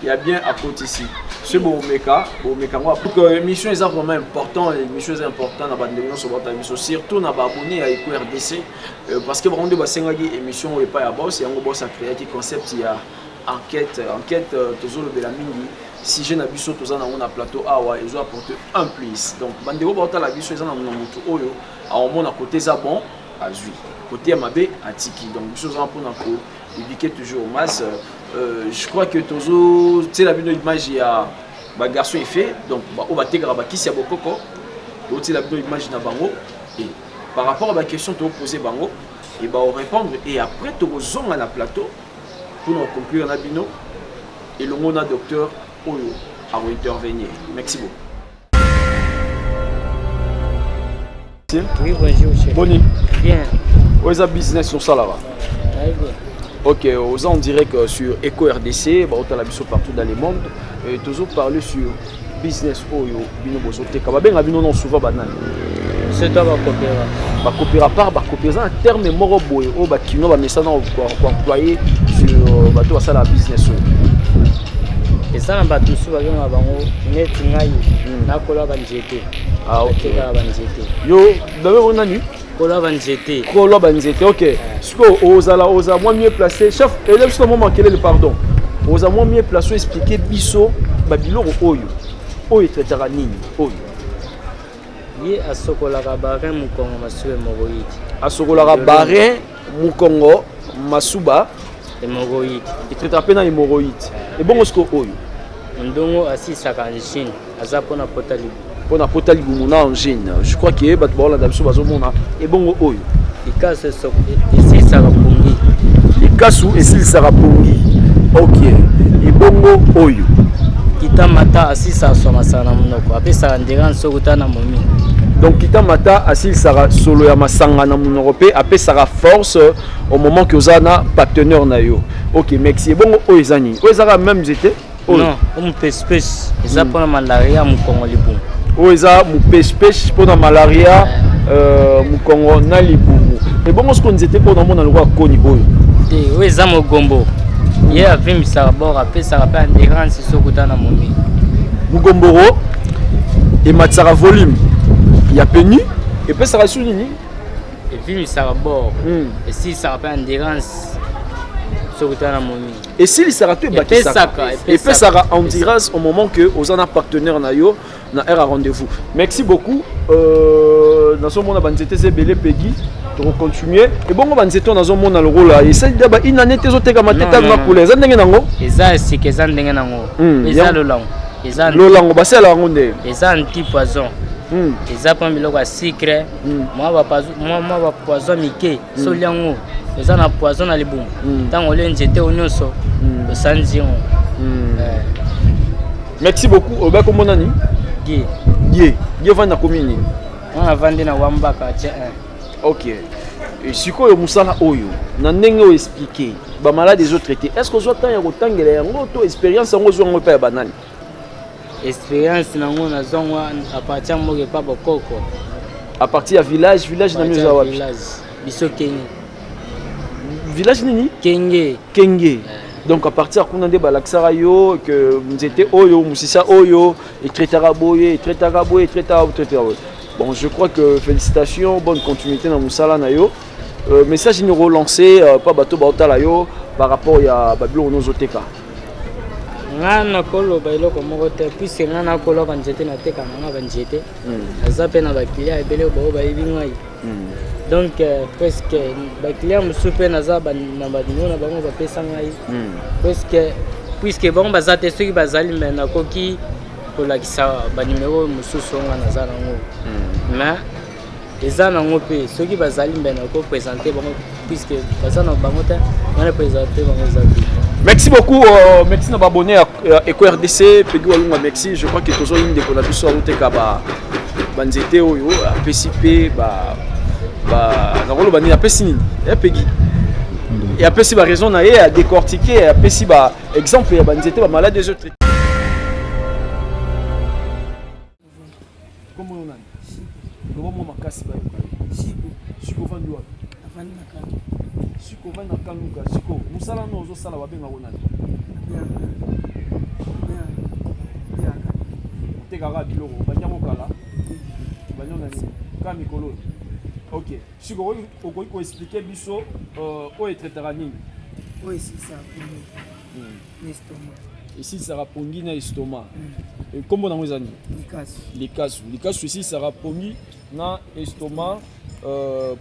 ya bien akotisi ce bomeka ngo pour que émission est vraiment important émission est important na bandeko nyonso bata biso surtout na baabonné ya Eco RDC parce que vraiment de basengaki émission oyo epai ya boss yango boss akreaki concept ya enquête tozolobela mingi sujet na biso toza nango na plateau awa ezo apporter un plus donc bandeko baotala biso eza na motu oyo aomona côté eza bon azwi côté ya mabe atiki donc biso eza mpona ko éduquer toujours au masse je crois que tozo tu sais la vidéo image ya ba garçon effet donc o ba tegara ba kisi ya bokoko to tu sais la vidéo image na bango et par rapport à la question to poser bango et ba répondre et après to zonga na plateau pour nous conclure na bino et le mona docteur oyo a intervenir merci beaucoup. Oui, bonjour chef. Boni. Bien. Où est le business sur ça là-bas? Très bien. Ok, aux en direct sur Eco RDC, on a vu partout dans le monde. Et toujours parler sur business oyo bino bozote kababenga bino non souvent banane. C'est toi bakopera. Bakopera par bakopera en terme moko boye o bakino ba mesana ko employer sur bato basala business oyo. Et ça na bato su ba benga bango net ngai na kola ba nzete. Ah ok. Ba nzete. Yo dawe on nani? Kola banzete. Kola banzete. OK. Siko oza moins mieux placé chef et là justement manquer le pardon. Oza moins mieux placé expliquer biso babiloko oyo. Oyo traitera nini oyo. Ye asokola ka barin mukongo masuba mogoyiti. Asokola ka barin mukongo masuba hémorroïde. Il traitera pena hémorroïde. Et bon siko oyo. Ndongo asisaka njini azapona potali. Pour na potali bumuna en Chine. Je crois que bat bola da biso bazomona et bon oyo. Ikaso esi saka pongi. Ikasu esi saka pongi. Ok. Et bongo oyo. Kita mata asisa soma sana munoko. Apesa ndira nsokuta na momi. Donc kita mata asil sara solo ya masanga na munoko pe apesa force au moment que ozana partenaire na yo. Ok, merci. Bongo oyo ezani. Oyo ezaka même j'étais. Non, pêche. Eza pour la malaria mu Congo libumu. Oyo eza mu pêche pour la malaria mu Congo na libumu. Et bongo ce qu'on était pour na mona lokwa koni oyo. Te oyo eza mo gombo. Ye avimbisa bord apesa pa endurance sokuta na momi. Mu gomboro et matsara volume. Il y a peni et puis ça va sur nini. Et vimbisa bord. Et si ça pa endurance sokuta na momi. Et si il sera tout bâti ça. Et puis ça va endurance au moment que aux en partenaire na yo na air à rendez-vous. Merci beaucoup. Dans ce monde banzete c'est belé Peggy. On continuer et bon on va nzeto dans un monde dans le rôle là et ça d'abord une année tes autres comme tête na pour les ndenge nango eza sikeza ndenge nango eza lolango eza lolango basi la ngonde eza anti poison eza pa biloko ya sucre moi ba poison mike so liango eza na poison na libumu tango le nzete onyoso osanzi on merci beaucoup oba comme nani die vanda komini on a vendu na wambaka tiens. Ok. Et si quoi musala oyo na ndenge o expliquer ba malade des autres traités. Est-ce que soit tant ya kotangela yango to expérience yango zo ngo pa ya banani? Expérience nango na zongo à partir mo ke pa bokoko. À partir ya village na mizo wapi? Village. Biso Kenge. Village nini? Kenge. Donc à partir kuna nde balaksara yo que nzete oyo musisa oyo et traitera boye. Bon, je crois que félicitations, bonne continuité dans Moussala Nayo. Message nous relancer pas bateau baotala yo par rapport à Babylon Nozoteka. Ngana kolo bailo ko mogote puisque ngana kolo kan jete na teka ngana kan jete. Azape na bakilia ebele bo ba ibingai. Donc presque bakilia musupe na za na badino na bango ba pesa ngai. Puisque bon bazate soki bazali mena koki la ba numéro mususu ngana za nango. Mais eza nango pe soki bazali mbena ko présenter bango puisque bazana bango te on présenter bango za. Merci beaucoup, merci na abonné à Eco RDC, Peggy Walunga merci, je crois que tozo une de qu'on a biso oteka ba banzete oyo PCP ba na rolo bani a pesi nini Peggy. Et a pesi ba raison na e à décortiquer a pesi ba exemple ya banzete ba malade des autres. Comment on a Comment makasi ba Siko vandu wa avandi na kanu Siko vanda kanuka Siko musala no zo sala wabenga wona teka ga biloko banyango kala banyonga ni ka mikolo. OK Siko ko expliquer biso o etretera nini ici ça l'estomac. Ici ça rapongi na estomac. Et comment on a les casus ici ça rapongi na estomac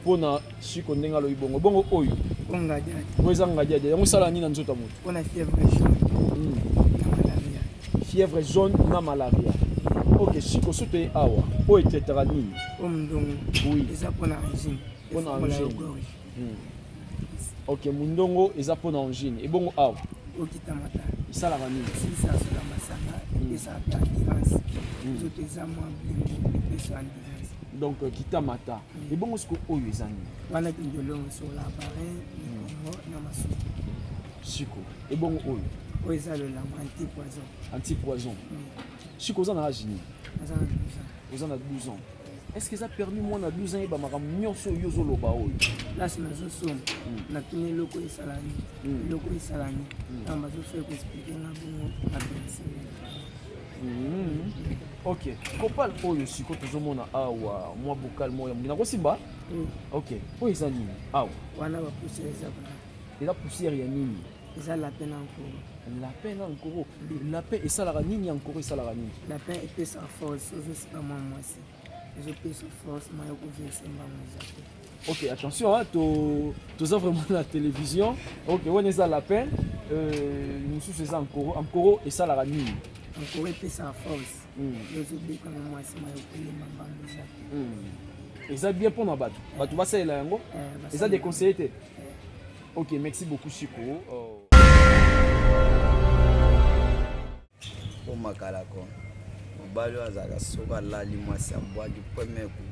pour na chiko ndenga lo ibongo bongo oyo bonga dia oza ngadia yango sala nini na nzota moto on a fièvre jaune na malaria fièvre jaune na malaria. OK chiko sote awa o etretera nini omndongo oui eza pona angine OK mundongo eza pona angine et bongo awa okitamata isala nini sisa sola masanga esa endurance zote eza mwa blingo peso endurance. Donc kitamata et bongo siko oyo ezani wana kindolongo sur l'appareil Congo na masu siko et bongo oyo eza lolango anti-poison siko za na âge ni eza na 12 ans oza na 12 ans. Est-ce que ça permis moi na 12 ans et ba makambo nyonso yo zo loba oyo là c'est nazo som na tuni loko esalani na bazo faire expliquer na bongo na pensée. OK kopal oyo siko tozomona awa mwa bokal moya muna ko simba. OK oyo eza nini awa wana ba poussière eza bana eza poussière ya nini eza la peine encore la paix esalaka nini encore esalaka nini la paix epesa force ozosika mwa mwasi ezopesa force mayo koverse mbango eza te. OK attention hein toza vraiment la télévision. OK on est à la peine nous sous c'est encore esalaka nini encore epesa force ezobeka mwa mwasi mayo kolemba mbango eza te. Eza bien pour na bato basalela yango eza des conseillers te. OK merci beaucoup Chiko. bakalako mobali azaka soka lali mwasi abwaki premier coup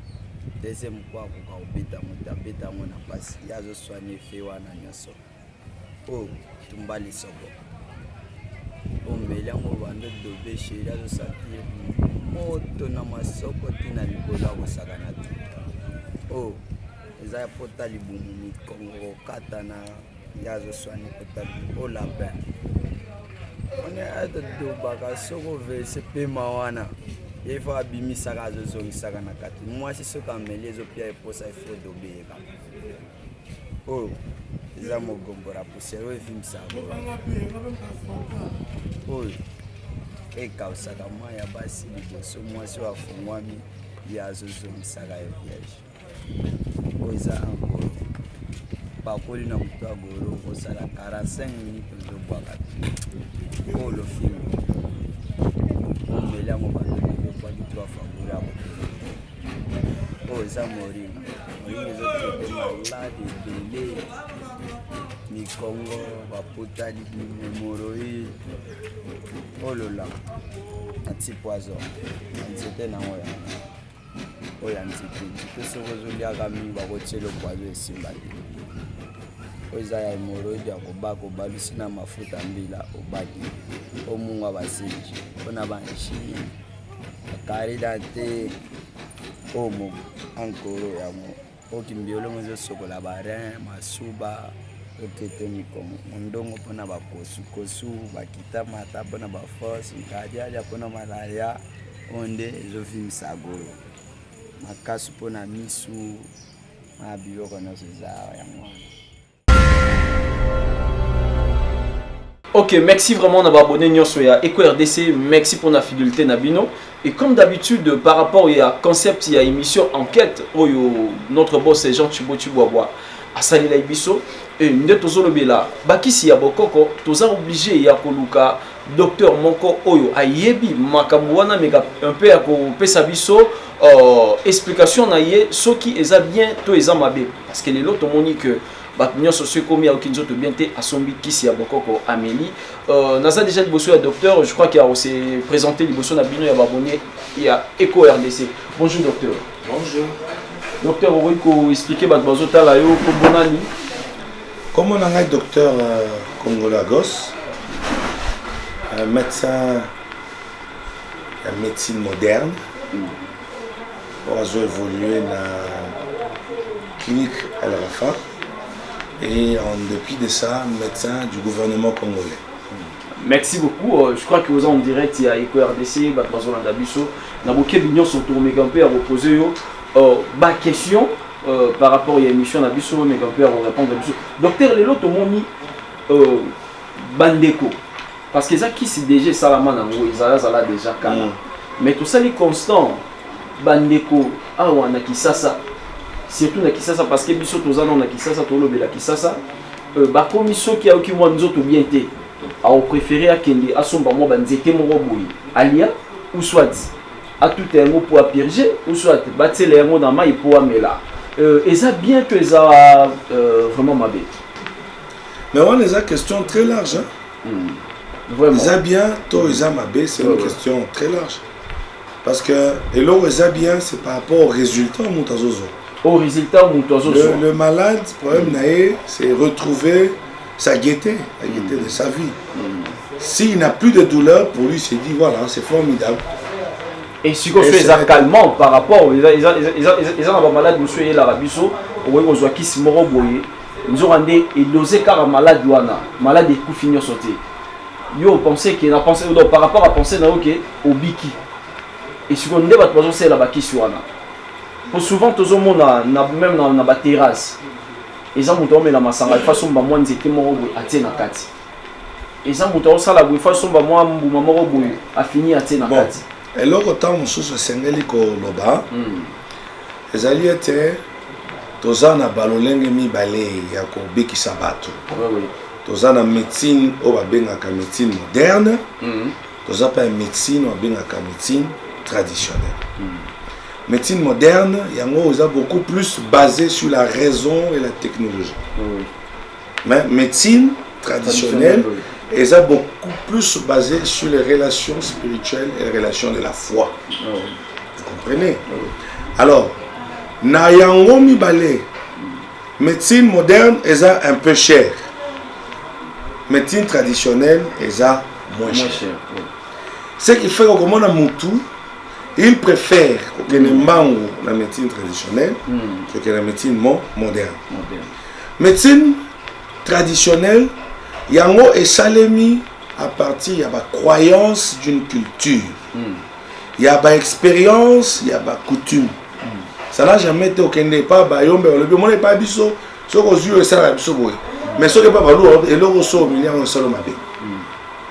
deuxième coup akoka kobeta moto abeta yango na pasi ye azoswani efe wana nyonso o tumbali soko ombeli yango bando dobe sheri azosaki moto na masoko tina likolo akosakana te o eza ya pota libumu mikongo kokata na ye azoswani pota o lapin on adobaka soko verse pema wana ye fo abimisaka azozongisaka na kati mwasi soki ameli ezopia eposa efo dobeyeka oyo eza mogombora poussière oyo efimisaka oyo ekausaka mwa ya basi liboso mwasi oyo afungwami ye azozongisaka ye vierge oyo eza ankolo bakoli na moto ya goro kosala 45 minutes ozobwaka oyo lofilme omeli yango bandoekwaki twafagoli yako oyo eza moringa moringa ezotraite malade ebele mikongo bapotali hemoroïde ololama ati poison nzete nango yango oyo ya nzete nzete soki ozoliaka mingi bakotiela poison esimba te oyo eza ya hemoroïde ya kobaka obalusi na mafuta mbila obaki omungwa basinji mpona banchi bakarida te oyo ankoro yango okimbi olongo ezosokola barein masuba okete mikongo mondongo mpona bakosukosu bakita mata mpona baforce nkadialia mpona malaria oyo nde ezofimisa goro makasi mpona misu na biloko nyonso eza yango wana. Ok, merci vraiment d'avoir abonné Nyonso ya Eco RDC, merci pour la fidélité Nabino. Et comme d'habitude, par rapport à concept, il y a émission enquête, où notre boss c'est Jean Chibo Chiboaboa, à Salila Ibiso, et nous sommes là, Bakisi Yabokoko, nous sommes obligés, il y a Koluka, docteur Moko Oyo, Ayebi, Makamouana, un peu à Pesabiso, explication naïe, ce qui est bien, tout est mabé, parce que les autres m'ont dit que Batunion socio-commis à aucune autre bienté à son bit qui à Bokoko Amélie. Naza déjà liboso à docteur, je crois qu'il a aussi présenté liboso Nabino et abonné et à Eco RDC. Bonjour docteur. Bonjour. Docteur, vous pouvez expliquer Batbazo Talayo Kombonani. Comme on a un docteur congolagos, un médecin de médecine moderne, on a évolué dans la clinique El Rafa. Et en dépit de ça, médecin du gouvernement congolais. Merci beaucoup. Je crois que vous êtes en direct il y a Eco RDC, Batbazo Landabiso. Naboké Bignon sont tournés Megampé à reposer ma question par rapport à l'émission Nabiso, Megampé à répondre à Nabiso. Docteur Lelo Tomoni Bandeko. Parce que ça qui c'est déjà Salaman Nango, ils ont déjà calme. Mais tout ça, les constants, Bandeko, Awana Kisasa. Surtout na Kisasa parce que biso tozana na Kisasa tolobe la Kisasa ba komiso ki aoki mwa nzoto bien te a préféré akende asomba mo banzete mo boyi alia ou soit a tout un mot pour apirger ou soit batele yango na mai pour amela eza bien que eza vraiment mabé. Mais on a une question très large hein. Vraiment. Eza bien to eza mabé, c'est une question très large. Parce que et l'eau eza bien c'est par rapport au résultat montazozo. Au résultat, le malade, le problème c'est retrouver sa gaieté, la gaieté de sa vie. S'il n'a plus de douleur, pour lui, il s'est dit voilà, c'est formidable. Et si on fait ça calmement par rapport aux malades, nous sommes là, nous qui nous avons dosé car malade malade et coup finir sauter. Yo pensez qu'il a pensé par rapport à penser au biki. Et si on débat pas c'est là baki sur pour souvent tout le monde même dans la terrasse ils ont monté la masanga façon ba moi nzete moko atie na kati ils ont monté ça la façon ba moi mbuma moko boy a fini atie na kati et là autant mosusu sengeli ko loba ezali ete toza na balolenge mibale ya ko bekisa bato toza na médecine o ba bengaka médecine moderne toza pa médecine o bengaka médecine traditionnelle. Médecine moderne, yango est beaucoup plus basée sur la raison et la technologie. Mais médecine traditionnelle, et ça beaucoup plus basé sur les relations spirituelles et les relations de la foi. Vous comprenez? Alors, na yango mibale, médecine moderne est un peu cher. Médecine traditionnelle est moins cher. Ce qui fait que comme on a Moutou, il préfère que les mango la médecine traditionnelle que la médecine moderne. Médecine traditionnelle, yango est salemi à partir de la croyance d'une culture. Il y a une expérience, il y a une coutume. Ça n'a jamais été aucun départ. Le monde n'est pas biso. Ce qu'on dit, c'est la biso. Mais ce qui n'est pas valou, et le ressort, il y a un seul homme.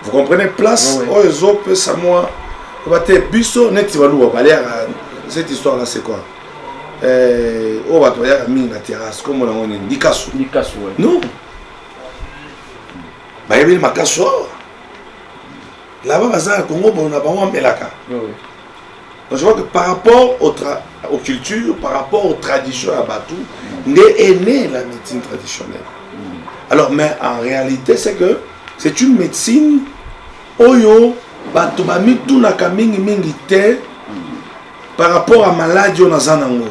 Vous comprenez? Place, les autres, ça moi. Biso, net, tu vas nous parler. Cette histoire-là, c'est quoi? On va travailler à la terrasse, comme on a dit, Nikasu. Non. Il y avait le Makasso. Là-bas, au Congo, on a pas un Melaka. Donc, je vois que par rapport aux cultures, par rapport aux traditions à Batou, est née la médecine traditionnelle. Alors, mais en réalité, c'est que c'est une médecine oyo Batou ba mitu na kamingi mingi te par rapport à maladie on a zanango.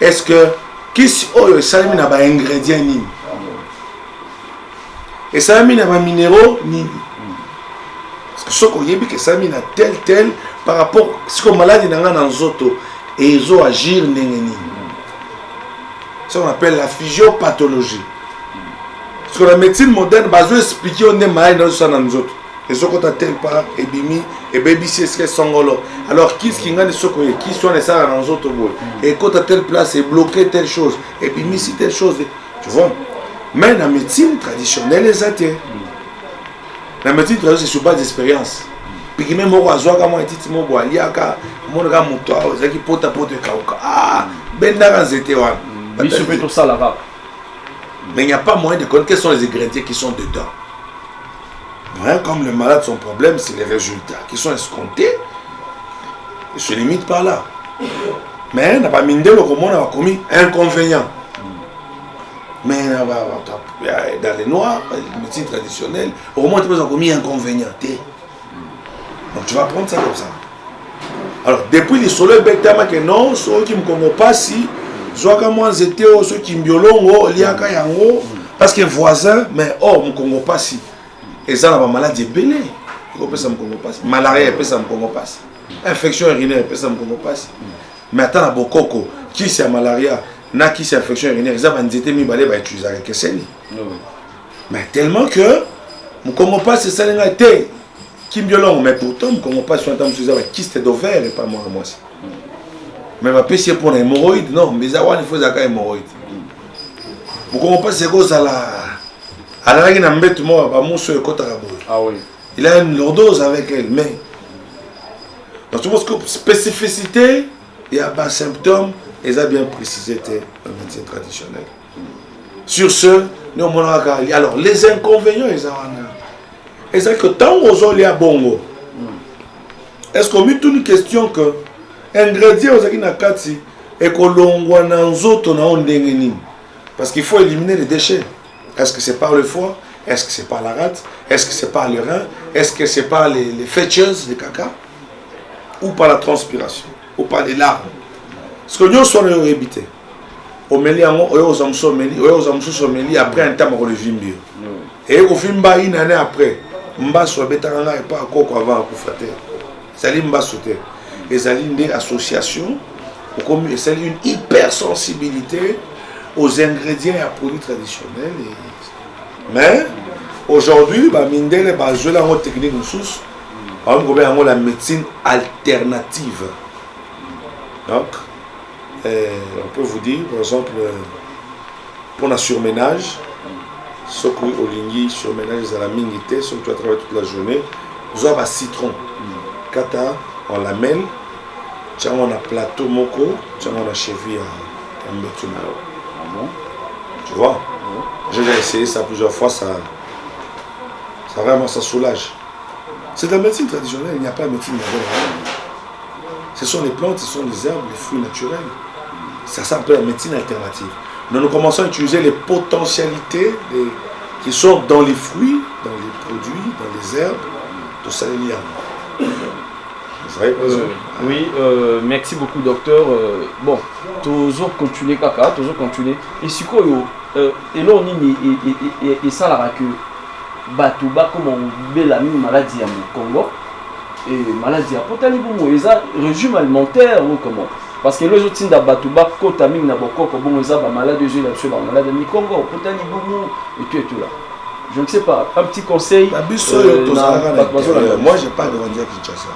Est-ce que kisi oyo salami na ba ingrédients nini? Et salami na ba minéraux nini? Parce que ce qu'on y a que salami na tel par rapport à ce que maladie n'a pas zoto et ils ont agir nini. Ça on appelle la physiopathologie. Parce que la médecine moderne va vous expliquer on est malade dans ça dans autres. Et ce qu'on a tel pas et bimi et baby c'est ce que sangolo. Alors qui ce qui gagne ce qui sont les ça dans autres et quand à telle place est bloqué telle chose et bimi c'est telle chose. Tu vois? Mais la médecine traditionnelle les athées. La médecine traditionnelle c'est sur base d'expérience. Puis qui même au oiseau comme un petit mot boaliaka, mon gars moto, ça qui porte kauka. Ah, ben dans c'était wa. Biso fait tout ça là-bas. Mais il n'y a pas moyen de connaître quels sont les ingrédients qui sont dedans. Ouais, comme le malade, son problème, c'est les résultats qui sont escomptés. Il se limite par là. Mais on n'a pas mindé le comment on a commis inconvénient. Mais dans les noirs, les médecines traditionnelles, au moins tu as commis inconvénient. Donc tu vas prendre ça comme ça. Alors depuis les soleils, que non, ceux qui ne connaissent pas si. Soit comme moi j'étais ceux qui mbiolongo liaka yango parce que voisin mais me Congo pas si et ça la maladie belé il peut ça me Congo pas malaria peut ça me Congo pas infection urinaire peut ça me Congo pas mais attends bokoko qui c'est malaria na qui c'est infection urinaire ça va nzete mi balé ba utiliser avec seni mais tellement que me Congo pas c'est ça nga té qui mbiolongo mais pourtant me Congo pas soit en utiliser avec kyste d'ovaire et pas moi. Mais ma PC pour les hémorroïdes, non, mais ça il faut des hémorroïdes. Vous comprenez pas c'est quoi ça là? Alors il y a un bête moi, bah mon soeur ah oui. Il a une lordose avec elle, mais donc tu vois que spécificité, il y a un symptôme, et ça bien précisé dans la médecine traditionnelle. Sur ce, nous on a alors les inconvénients ils ont. Et c'est que tant aux il y a bongo. Est-ce qu'on met toute une question que ingrédients aux akina et kolongwa na nzoto na ondenge nini parce qu'il faut éliminer les déchets. Est-ce que c'est par le foie? Est-ce que c'est par la rate? Est-ce que c'est par le rein? Est-ce que c'est par les fétures de caca? Ou par la transpiration? Ou par les larmes? Parce que nous sommes évité. Au meli après un temps on le vimbi. Et au vimba une année après, mba so betanga et pas koko avant pour frater. Ça li mba sauter. Et ça une association, c'est une hypersensibilité aux ingrédients et à produits traditionnels. Mais aujourd'hui, les bases de la technique on la médecine alternative. Donc, on peut vous dire, par exemple, pour le surménage, ce que au lingui surménage à la minité, ce que tu as travaillé toute la journée, vous avez un citron, kata. On la mêle, on a plateau moko, on a cheville à Mbetunao. Ah bon? Tu vois? J'ai déjà essayé ça plusieurs fois, ça vraiment ça soulage. C'est de la médecine traditionnelle, il n'y a pas de médecine moderne. Ce sont les plantes, ce sont les herbes, les fruits naturels. Ça s'appelle la médecine alternative. Nous commençons à utiliser les potentialités des qui sont dans les fruits, dans les produits, dans les herbes, tout ça est lié. Oui, merci beaucoup docteur. Bon, toujours continuer kaka, toujours continuer. Et si quoi et là on est et ça la que batuba comme on veut la même maladie au Congo et maladie à potani bon ils a régime alimentaire ou comment parce que les autres da batuba kota mingi na bokoko bon ils a ba maladie de la ba maladie ni Congo potani bon et tout là. Je ne sais pas, un petit conseil. Moi j'ai pas grandi à Kinshasa.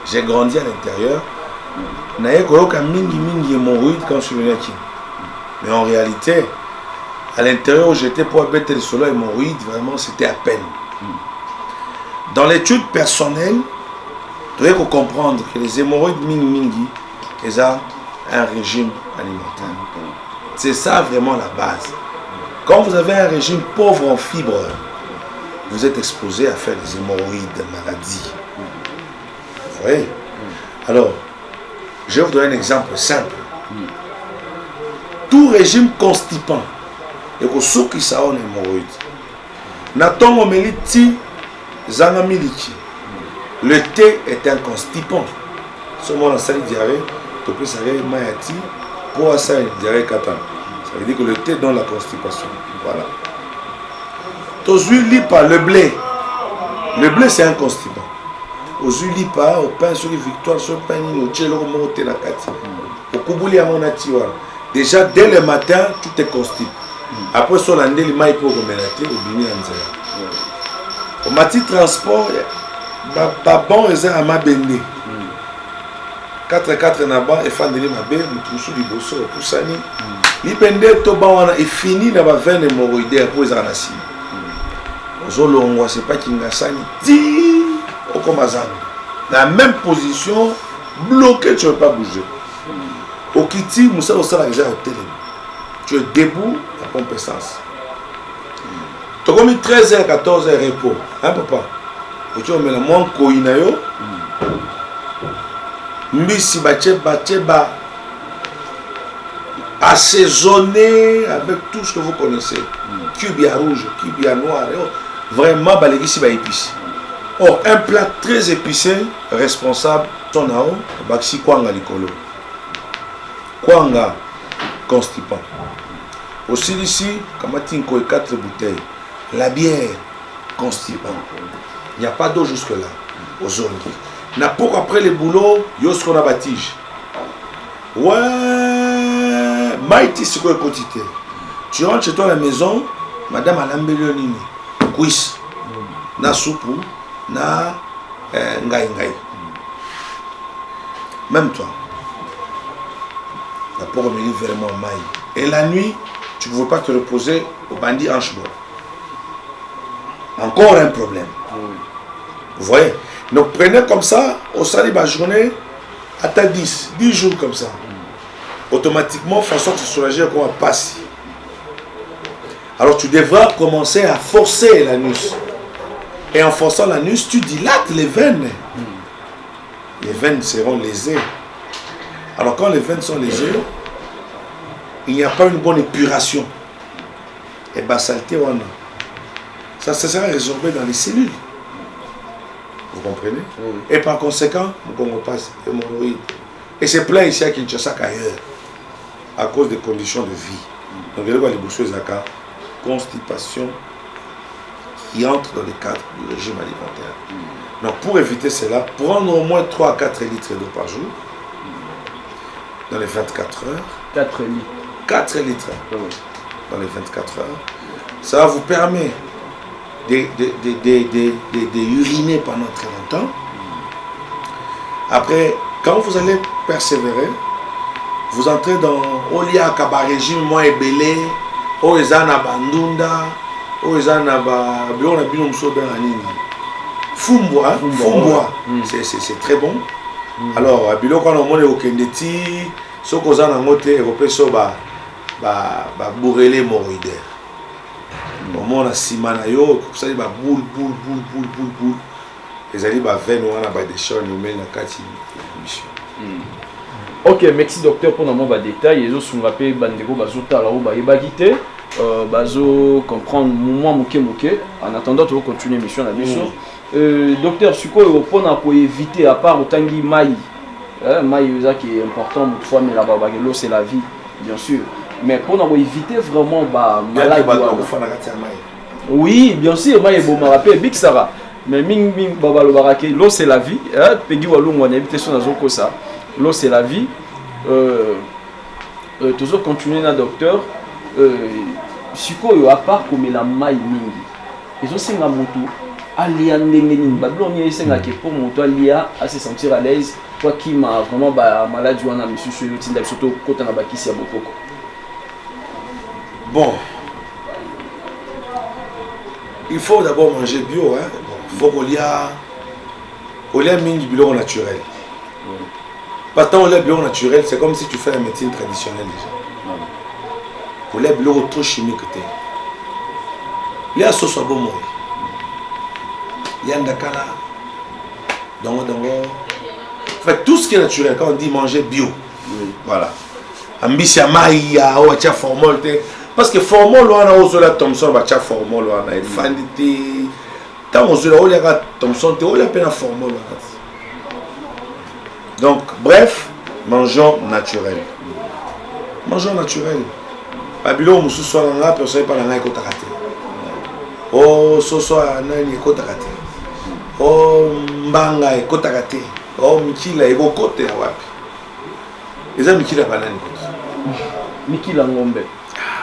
J'ai grandi à l'intérieur. Quand je suis venu à Kin. Mais en réalité, à l'intérieur où j'étais pour abattre le solo hémorroïdes, vraiment c'était à peine. Dans l'étude personnelle, tu dois comprendre que les hémorroïdes mingi, ils ont un régime alimentaire. C'est ça vraiment la base. Quand vous avez un régime pauvre en fibres, vous êtes exposé à faire des hémorroïdes, maladies. Vous voyez? Alors, je vais vous donner un exemple simple. Tout régime constipant, et que ceux qui sont hémorroïdes, n'attend au meliti zangamiliki. Le thé est un constipant. Ce moment, ça diarrhée, tu peux savoir mayati pour ça diarrhée katan. Ça veut dire que le thé donne la constipation. Voilà. Tozulipa, le blé. Le blé, c'est un constipant. Ozulipa, au pain sur les victoires, sur le pain, au tchelo, au thé, la kati. Au kubouli, à mon atiwa. Déjà, dès le matin, tout est constipé. Après, sur l'année, il maille pour remélater, au bini, en au mati transport, bon, ils ont à ma bende. 4-4 naba, et fan de l'imabé, nous tous les bosso, pour sani. L'ibende toba est fini dans la veine hémorroïdaire pour les anasines. Ozolongwa, c'est pas Kingasani. Di au Komazan. Dans la même position, bloqué, tu ne peux pas bouger. Au Kiti, Moussa Ossala déjà au télé. Tu es debout, à pompe essence. Tu as commis 13h, 14h repos. Hein, papa? Et tu as mis la moins koinayo. Mbisi Bacheba. Assaisonné avec tout ce que vous connaissez. Cubia rouge, cubia noir. Vraiment, balégisi ba épice. Or, un plat très épicé, responsable, son nao, baxi kwanga likolo. Kwanga, constipant. Aussi ici, kamatinko et 4 bouteilles. La bière, constipant. Il n'y a pas d'eau jusque-là, aux zones. N'a pas après les boulots, yos qu'on a batige. Ouais, maïti c'est quoi quantité. Tu rentres chez toi à la maison, madame a l'ambélionini, cuisse, na soupou, na ngai. Même toi. La pauvre me dit vraiment maï. Et la nuit, tu ne veux pas te reposer au bandit hanche-bois. Encore un problème. Vous voyez? Donc prenez comme ça, au salut la journée, à ta 10 jours comme ça. Automatiquement, façon de se soulager comme un passe. Alors tu devras commencer à forcer l'anus. Et en forçant l'anus, tu dilates les veines. Les veines seront lésées. Alors quand les veines sont lésées, il n'y a pas une bonne épuration. Et bien saleté, ça sera résorbé dans les cellules. Vous comprenez? Oui. Et par conséquent, on passe hémorroïdes. Et c'est plein ici à Kinshasa qu'ailleurs, à cause des conditions de vie. Donc, il y a les boucheuses à cas, constipation qui entre dans le cadre du régime alimentaire. Donc, pour éviter cela, prendre au moins 3 à 4 litres d'eau par jour, dans les 24 heures. 4 litres. 4 litres dans les 24 heures. Ça va vous permettre d'uriner pendant très longtemps. Après, quand vous allez persévérer, vous entrez dans Olia Kaba régime moins ébélé, Oezana Bandunda, Oezana Biona Binomso Beranini. Fumboa, c'est très bon. Alors, à Bilo, quand on est au Kendeti, ce qu'on a en moté, Européen, bourrelé hémorroïdaire. Au moment où Simanayo, ça dit boule. Les alliés veine ou on a des choses, nous mettons la carte mission. Ok, merci docteur pour nos détails. Les autres sont rappelés, bandeko bazota là où ba yebagité. bazo comprendre moi moke en attendant de continuer mission la mission docteur sikoyo pona pour éviter à part otangi mai ça qui est important fois mais là-bas l'eau c'est la vie bien sûr mais pour éviter vraiment malade oui bien sûr mai bon me rappelle big sara mais ming baba lo barake l'eau c'est la vie pegi walungu on éviter son azoko ça l'eau c'est la vie toujours continuer na docteur sikoyo à part comme la mai mingi ils ont senga moto alia ndenge nini babiloni esenga ke pour moto alia à se sentir à l'aise toi qui m'a vraiment maladie wana monsieur sur tinda surtout kota na bakisi ya bokoko bon il faut d'abord manger bio hein il faut qu'on lia mingi biloko naturel pas tant le bio naturel c'est comme si tu fais la médecine traditionnelle déjà pour les biloko trop chimique les sauce soit bon moi yandakala dongo fait tout ce qui est naturel quand on dit manger bio voilà ambisia mai ya o cha formol parce que formol wana ozola Thomson ba cha formol wana il fandité tant ozola o la Thomson te o la peine formol wana donc bref mangeons naturel babilo musu so na personne pas na ekota kate oh so nani ekota kate oh mbanga ekota kate oh mikila ekokote wapi eza mikila banani kote mikila ngombe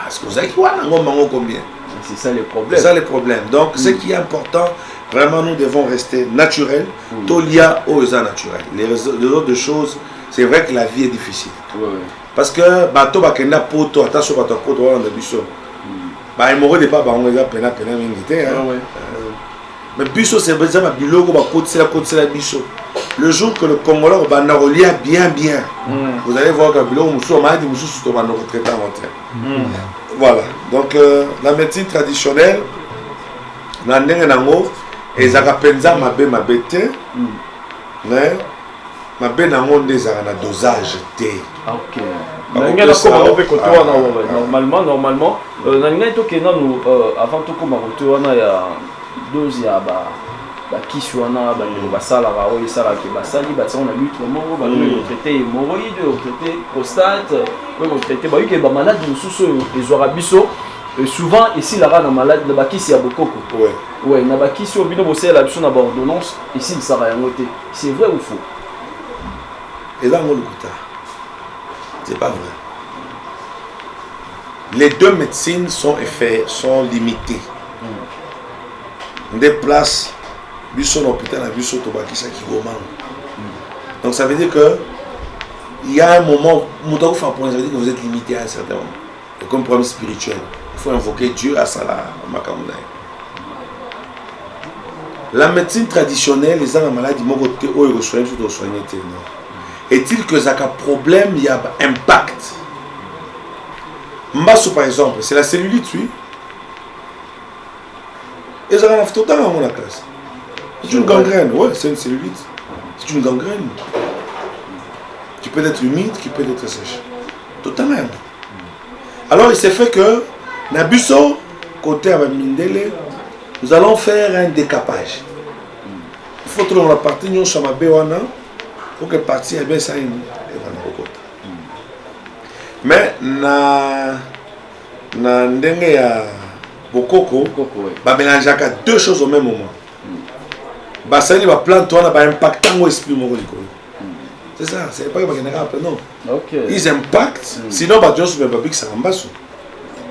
est-ce que vous avez quoi ngombe combien c'est ça le problème donc ce qui est important vraiment nous devons rester naturels tolia oza naturel les autres choses c'est vrai que la vie est difficile parce que bato bakenda poto attention bato poto wana de biso ba hémorroïde pas bango eza pena mingi te mais biso c'est besoin ba biloko ba kotela biso le jour que le Congolais va relia bien vous allez voir que biloko muso maadi muso to ba no traiter en voilà donc la médecine traditionnelle na ndenge nango ezaka penza mabe te mais mabe nango ndezaka na dosage te OK normalement nanga to kena nous avant to koma to wana ya dose ya bakisi wana basala ba oyo sala ke basali batsana na lutte moko ba traiter hémorroïde traiter prostate traiter ba yuke ba malade mususu ezwara biso souvent ici la na malade na bakisi ya bokoko ouais na bakisi obino bosela biso na ba ordonnance ici il sera yango te c'est vrai ou faux et là on l'écoute c'est pas vrai les deux médecines sont limitées on déplace biso na hôpital na biso to bakisa ki goma donc ça veut dire que il y a un moment moto fa point ça veut dire que vous êtes limité à un certain moment et comme problème spirituel il faut invoquer Dieu à ça makamuna la médecine traditionnelle les gens maladies moko te oyo soigner tout soigner te non est-il que ça a problème il y a impact mbasso par exemple c'est la cellulite oui et ça a tout temps à la classe c'est une gangrène ouais c'est une cellulite c'est une gangrène qui peut être humide qui peut être sèche totalement alors il s'est fait que Nabuso côté à Mindele nous allons faire un décapage il faut trouver la partie nous sommes à Béwana pour que partie est bien ça mais na ndenge ya bokoko ba mélanger deux choses au même moment ba ça va plante on a ba impactant au esprit mon likolo c'est ça c'est pas que non ils impactent sinon ba Dieu ba big ça ambasso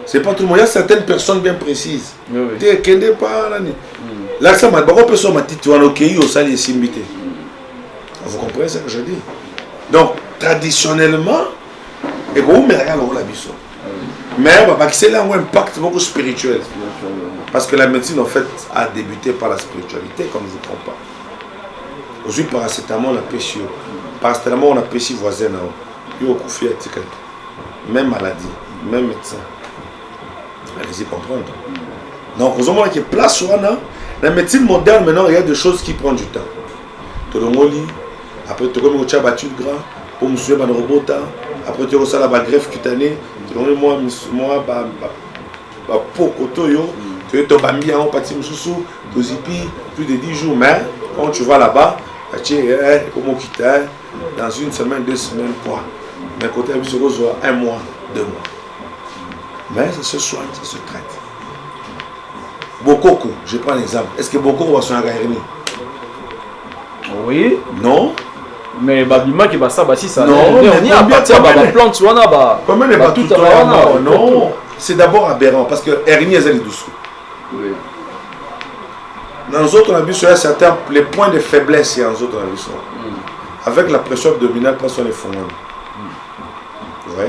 c'est pas tout le monde il y a certaines personnes bien précises te kende pas là là ça m'a ba personne m'a dit on OK au sali simbité vous comprenez ce que je dis donc traditionnellement et vous me regardez la biso mais c'est là un impact beaucoup spirituel parce que la médecine en fait a débuté par la spiritualité comme je ne comprends pas aujourd'hui paracétamol on a péché paracétamol on a péché voisin même maladie même médecin allez-y comprendre donc vous avez qu'il y a place sur la médecine moderne maintenant il y a des choses qui prennent du temps tout le monde après tu comme tu as battu le gras pour monsieur ban robota après tu as ça la greffe cutanée moi tu es tombé en partie sous plus de 10 jours, mais quand tu vas là-bas, dans une semaine, 2 semaines, quoi. Mais côté de 1 mois, 2 mois. Mais ça se soigne, ça se traite. Bokoko, je prends l'exemple. Est-ce que Bokoko va soigner Hernie? Oui. Non. Mais babima qui va ça, si ça. Non, on y a partir de la plante, on a comment n'est pas tout non, c'est d'abord aberrant parce que Hernie est allé dessous. Oui. Dans les autres, on a vu sur certains les points de faiblesse, il y a dans les autres, on a vu ça. Avec la pression abdominale, pas sur les fonds. Oui.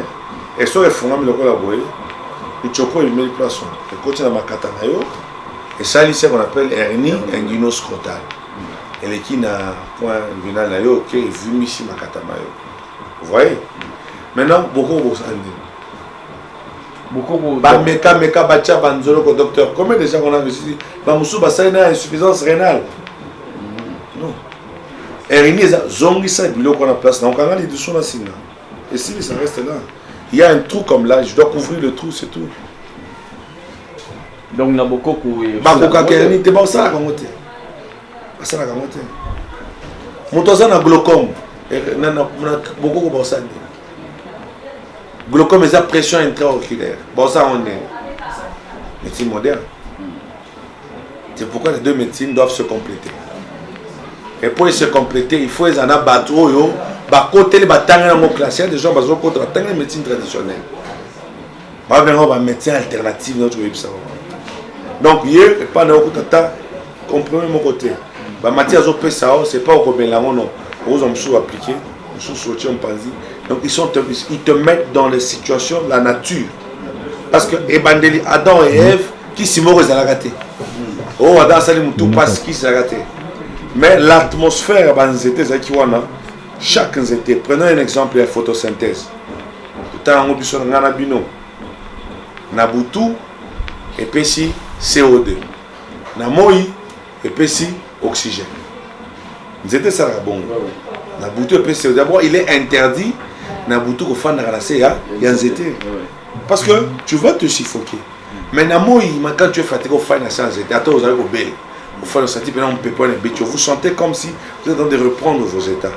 Et sur les fonds, il y a le chopo, il met le poisson. Le côté de ma katanayo. Et ça, c'est ce qu'on appelle hernie inguinoscrotale. Et les qui n'a point inguinal nayo, qui est vu ici ma katamayo. Vous voyez? Maintenant, beaucoup de choses. Beaucoup meka bacha banzolo ko docteur. Combien de gens on a vu ici? Bamusu basayna insuffisance rénale. Non. Hernie zongi ça bilo qu'on a place. Donc on a les dessous na sina. Et si ça reste là. Il y a un trou comme là, je dois couvrir le trou, c'est tout. Donc, il y a beaucoup de... Bakoka Kerni, tu vas ça la gamote. Ça la gamote. Motoza na glaucome. Beaucoup de ça. Glaucome, c'est la pression intraoculaire. Bon, ça, on est médecine moderne. C'est pourquoi les deux médecines doivent se compléter. Et pour se compléter, il faut les en abattre. Côté les batailles dans classe, des gens qui ont la médecine traditionnelle. Un médecin alternatif notre website. Donc hier, pas de comprenez mon côté. Matière c'est pas au bien non. Aux hommes sous appliqués, sous soutien donc ils te mettent dans les situations de la nature. Parce que Adam et Ève qui s'y morent ils ont raté. Oh Adam Salim tout passe qui s'est raté. Mais l'atmosphère c'était qui wana. Chaque nzete, prenons un exemple de la photosynthèse. Tout à l'heure, on a un bino. Nabutu, et puis si CO2. Namoi, et puis si oxygène. Nzete, ça va bon. Nabutu, et puis CO2. D'abord, il est interdit. Nabutu, au fan de la CA, il y a nzete. Parce que tu vas te suffoquer. Mais Namoi, quand tu es fatigué, au fan de la CA, attends, vous allez au bel. Au fan de la CA, on peut pas les bêtises. Vous sentez comme si vous êtes en train de reprendre vos états.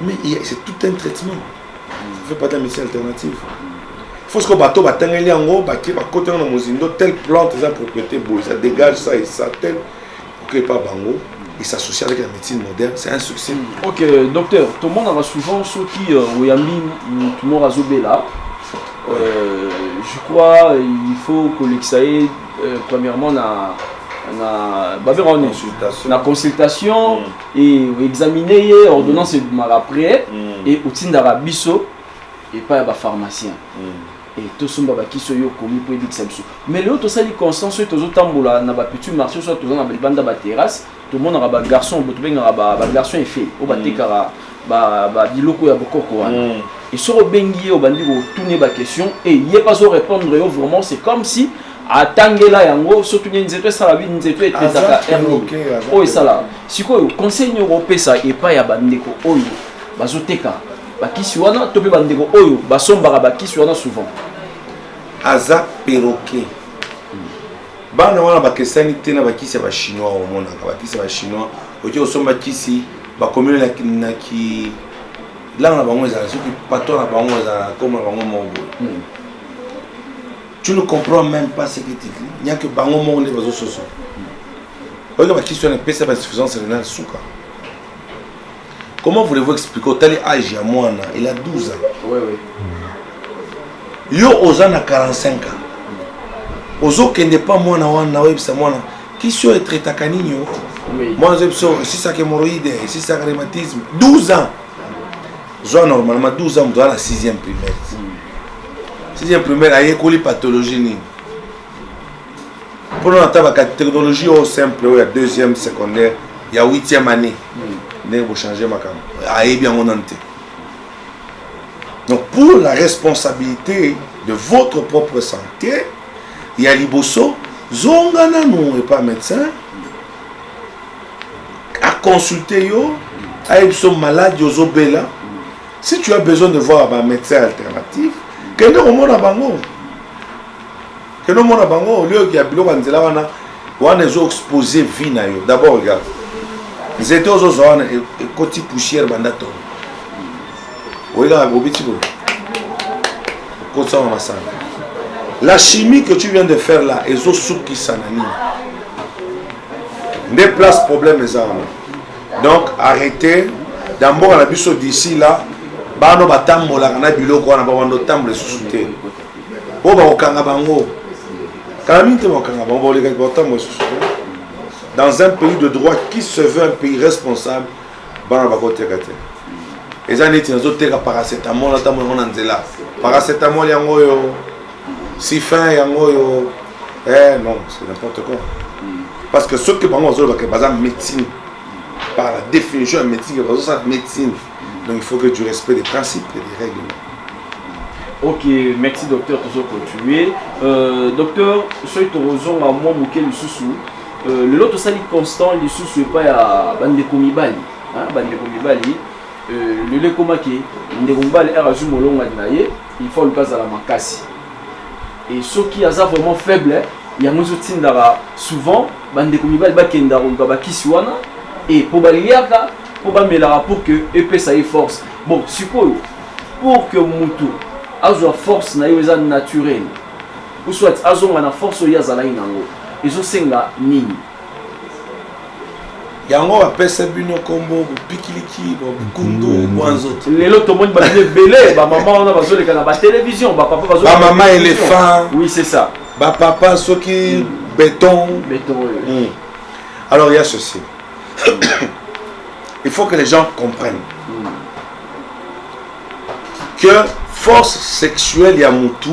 Mais c'est tout un traitement. Ça fait pas de la médecine alternative. Il faut que le bateau soit en haut, côté de Mozindo, telle plante, telle propriété, ça dégage ça et ça, tel. Pour que pas bango, et s'associe avec la médecine moderne, c'est un succès. Ok, docteur, tout le monde a souvent ceux qui ont mis tout le monde à Zobé là. Je crois qu'il faut que l'exaïe, premièrement, la consultation et examiner ordonnance après et outil d'arabiso et pas à pharmacien et tout ce qui sont commis pour dire mais l'autre ça les constance tous autres tambola na ba petit marché soit tous na banda ba terrasse tout le monde a ba garçon ba garçon est fait au ba tekara ba biloko ya bokoko wana et sur bengi au bandi ko tourner ba question et y pas au répondre vraiment c'est comme si atangela yango surtout nzeto sala bi nzeto etezaka hernie oyo sala sikoyo conseil nyoko pesa epa ya bandeko oyo bazoteka bakisi wana to pe bandeko oyo basombaka bakisi wana souvent aza perroquet bana wana bakesani te na bakisi ya chinois omonaka bakisi ya chinois oki osomba kisi bakomeli na ki langa na bango ezala soki patron na bango ezala comme na bango moko. Tu ne comprends même pas ce que tu dis. Il n'y a que bango monde les soso. Regarde ma question est ça insuffisance rénale souka. Comment voulez-vous expliquer au tel âge à moi il a 12 ans. Oui. Yo ozana 45 ans. Ozo qui n'est pas moi na wana web c'est moi qui sont traité caninho. Moi je si ça que hémorroïde, si ça que rhumatisme, 12 ans. Zo normalement 12 ans dans la 6e primaire. 6e primaire, il y a des pathologies. Pour la technologie simple, il y a 2e secondaire, il y a 8e année. Vous changez ma caméra. Donc pour la responsabilité de votre propre santé, il y a Liboso, Zongana non pas médecin, à consulter yo, à être malade, yozo bella. Si tu as besoin de voir un médecin alternatif, quel est le monde à Bango? que nous mon bango au lieu qu'il y a biloko nzela wana wana zo exposer vie na yo. D'abord regarde. Ils étaient aux zones et côté poussière bandato. Regarde bobiti bo. Côté en massage. La chimie que tu viens de faire là est au souki sanani. Des places problème les armes. Donc arrêtez d'abord à la biso d'ici là. Bano batambola na biloko wana bawando tamble susute. O ba okanga bango. Kamite okanga bango les gars batambo susute. Dans un pays de droit qui se veut un pays responsable, bana ba kote kate. Ezani tinazo teka paracétamol na tambo na nzela. Paracétamol yango yo. Si fin yango yo. Non, c'est n'importe quoi. Parce que ceux qui bango zo ba ke baza médecine par la définition de médecine, médecine. Donc il faut que tu respectes les principes et les règles. Ok, merci docteur, toujours continuer. Docteur, soy torozon à moi mouké le sous le lot sali constant le sous pas à bande komibali, hein, bande komibali. Le le komaki, ndekumbali erazu molonga naye, il faut le cas à la makasi. Et ceux qui a ça vraiment faible, il y a nous tindara souvent bande komibali ba kenda ba kisiwana et pour baliaka pour que épée ça ait force. Bon, suppose pour que Moutou a une force naturelle, ou soit a une force yazalainango, ils ont senga nini. Yango appelle ça bino combo, pikiliki, kundu, wanzot. Les autres monde va belé, ba maman on a besoin de la télévision, ba papa besoin. Ba maman éléphant. Oui, c'est ça. Ba papa ceux qui béton. Alors il y a ceci. Il faut que les gens comprennent que force sexuelle ya mutu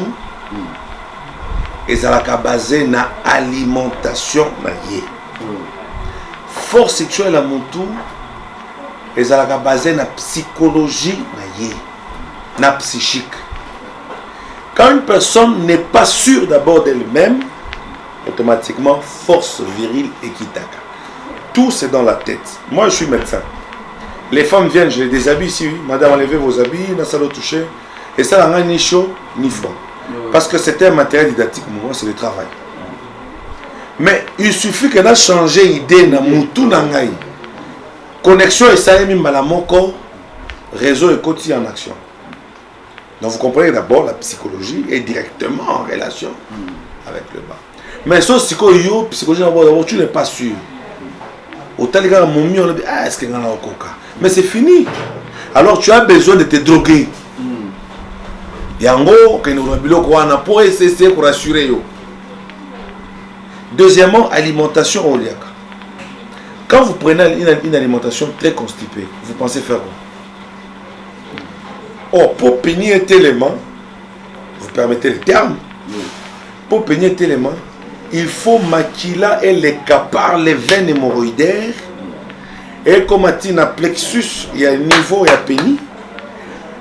ezalaka basée na alimentation na ye. Force sexuelle ya mutu ezalaka basée na psychologie na ye, na psychique. Quand une personne n'est pas sûre d'abord d'elle-même, automatiquement force virile et kitaka. Tout c'est dans la tête. Moi je suis médecin. Les femmes viennent, je les déshabille ici, oui. Madame, enlevez vos habits, n'a pas touché. Et ça n'a ni chaud, ni froid. Parce que c'était un matériel didactique, moi, c'est le travail. Mais il suffit qu'on a changé d'idée, na moutou nangai. Connexion et ça est mis à mon corps, réseau et quotidien en action. Donc vous comprenez d'abord, la psychologie est directement en relation avec le bas. Mais ça, psychologie, d'abord, tu n'es pas sûr. Autant les gars, mon mieux, on dit, est-ce qu'il y a un coca? Mais c'est fini. Alors tu as besoin de te droguer. Yango, pour essayer pour rassurer. Deuxièmement, alimentation au liak. Quand vous prenez une alimentation très constipée, vous pensez faire quoi? Oh, pour peigner un élément, vous permettez le terme, pour peigner un élément, il faut maquiller et les capares, les veines hémorroïdaires. Et comme il y a un plexus, il y a un niveau, il y a pénis.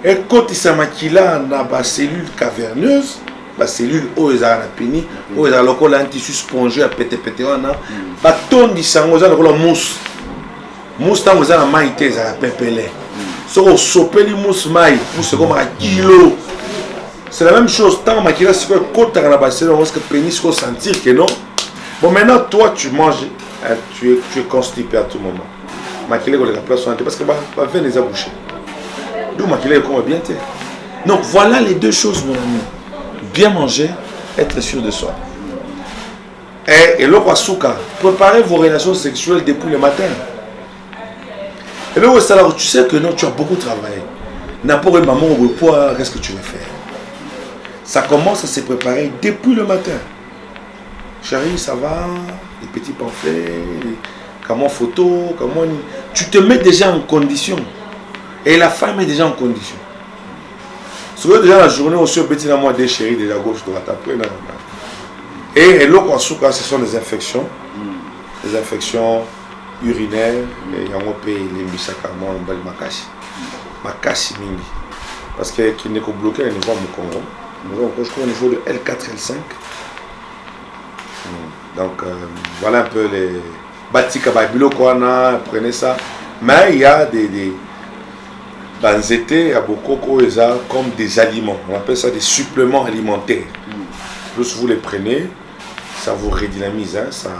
Et quand il s'est maquillé dans la cellule caverneuse, la cellule où il y a un pénis, où il y a un tissu spongieux, pété, il tonne du sang, il y a une mousse. Mousse, il y a une maille, il y a un pépélé. Si on sope les mousses maille, c'est comme un kilo. C'est la même chose, tant que tu as côté dans la cellule, on va pénis sentir que non. Bon, maintenant, toi, tu manges, tu es constipé à tout moment. Maquiller la place parce que la veine les a bouchés. D'où maquiller comment bien t'es. Donc voilà les deux choses, mon ami. Bien manger, être sûr de soi. Et le souka, préparez vos relations sexuelles depuis le matin. Et le alors tu sais que non, tu as beaucoup travaillé. N'importe maman au poids, qu'est-ce que tu veux faire? Ça commence à se préparer depuis le matin. Chérie, ça va? Les petits pamphlets, comment photo, comment... Tu te mets déjà en condition. Et la femme est déjà en condition. Souvent déjà la journée aussi au petit mois des chéris de la gauche droite après. Et l'eau ce sont des infections. Des infections urinaires. Et il y a un pays les misakama en bal makashi. Makashi mingi. Parce que qui n'est qu'au bloqué au niveau du Congo. Nous avons au niveau de L4, L5. Donc voilà un peu les Batika Babilo Kwana, prenez ça. Mais il y a des banzétés à beaucoup comme des aliments. On appelle ça des suppléments alimentaires. plus vous les prenez, ça vous redynamise, hein, ça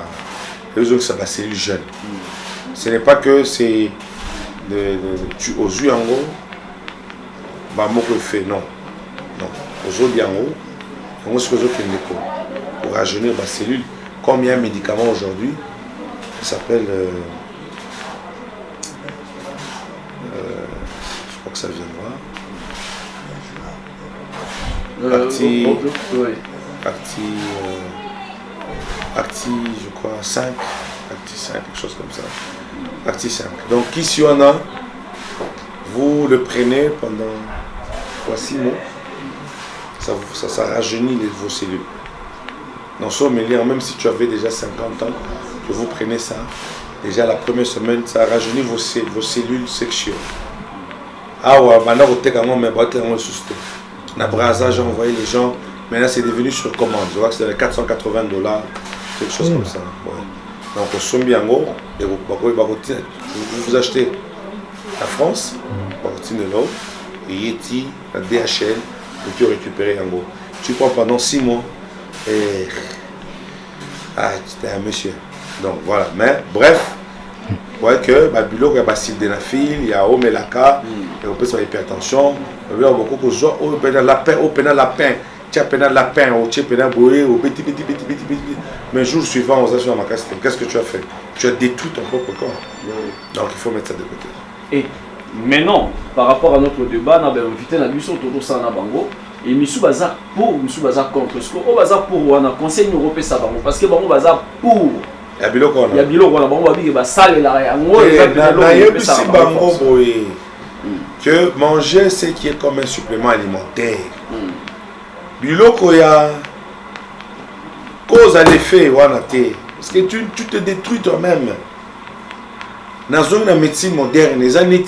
ça va cellules jeunes. Ce n'est pas que c'est tu oses en haut, bah moi que fait non, aux autres en haut, on se pose pour rajeunir ma cellule. Comme il y a un médicament aujourd'hui, qui s'appelle, je crois que ça viendra. Acti, je crois, 5, Acti 5, quelque chose comme ça. Acti 5. Donc, ici, on a, vous le prenez pendant 6 mois, ça rajeunit vos cellules. Non seulement, même si tu avais déjà 50 ans, que vous prenez ça, déjà la première semaine, ça rajeunit vos cellules sexuelles. Ah ouais, maintenant, vous êtes quand même susté. On a brassage, j'ai envoyé les gens. Maintenant, c'est devenu sur commande. Je vois que c'est $480, quelque chose comme ça. Ouais. Donc, on somme bien haut et vous achetez la France, et Yeti, la DHL, et tu récupères en gros. Tu prends pendant 6 mois et. Ah, c'était un monsieur. Donc voilà. Mais bref, vous voyez que Babylone, il y a sildenafil, il y a Omelaka, et on peut faire l'hypertension. Il y a beaucoup de gens, au lapin. Tu as pénal lapin, tu as pénal boé, mais le jour suivant, on a sur ma casse. Qu'est-ce que tu as fait? Tu as détruit ton propre corps. Donc il faut mettre ça de côté. Et maintenant, par rapport à notre débat, on a invité la mission autour de ça na bango. Et Missou Bazar pour, Missou Bazar contre. Ce qu'on Bazar pour, on a conseil européen ça bango. Parce que bango Bazar pour. Il y a Bilo Kona. Il y a Bilo Kona. Bango Babi, il va saler la réa. Que manger, c'est qui est comme un supplément alimentaire. Biloko ya cause à l'effet parce que tu te détruis toi-même. Dans une médecine moderne, les années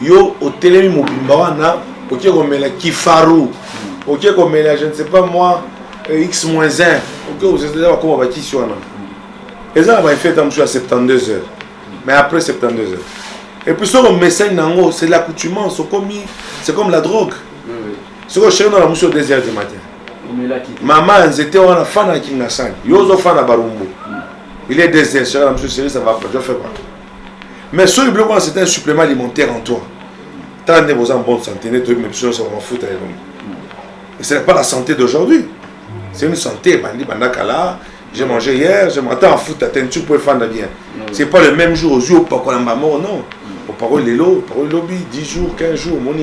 yo au télé mobimba wana, ok comme la kifaru, ok comme la je ne sais pas moi x-1, ok vous êtes là comme bâti sur wana. Et ça va fait à 72 heures, mais après 72 heures. Et puis sur le médecin nango, c'est l'accoutumance, c'est comme la drogue. Ce que je suis dans la mousse 2 heures du matin. Maman, c'était un fan à Kingasan. Yozo fan à Barumbo. Il est 2 heures, je suis dans la mousse série, ça va pas, je fais pas. Mais sur le bloc, c'est un supplément alimentaire en toi. Tant que vous êtes en bonne santé, mais ça va m'en foutre. Et ce n'est pas la santé d'aujourd'hui. C'est une santé, j'ai mangé hier, je m'attends à foutre ta teinture pour faire bien. Ce n'est pas le même jour aux yeux, pas qu'on a mort, non. Au parole les lots, parole lobby, 10 jours, 15 jours, mon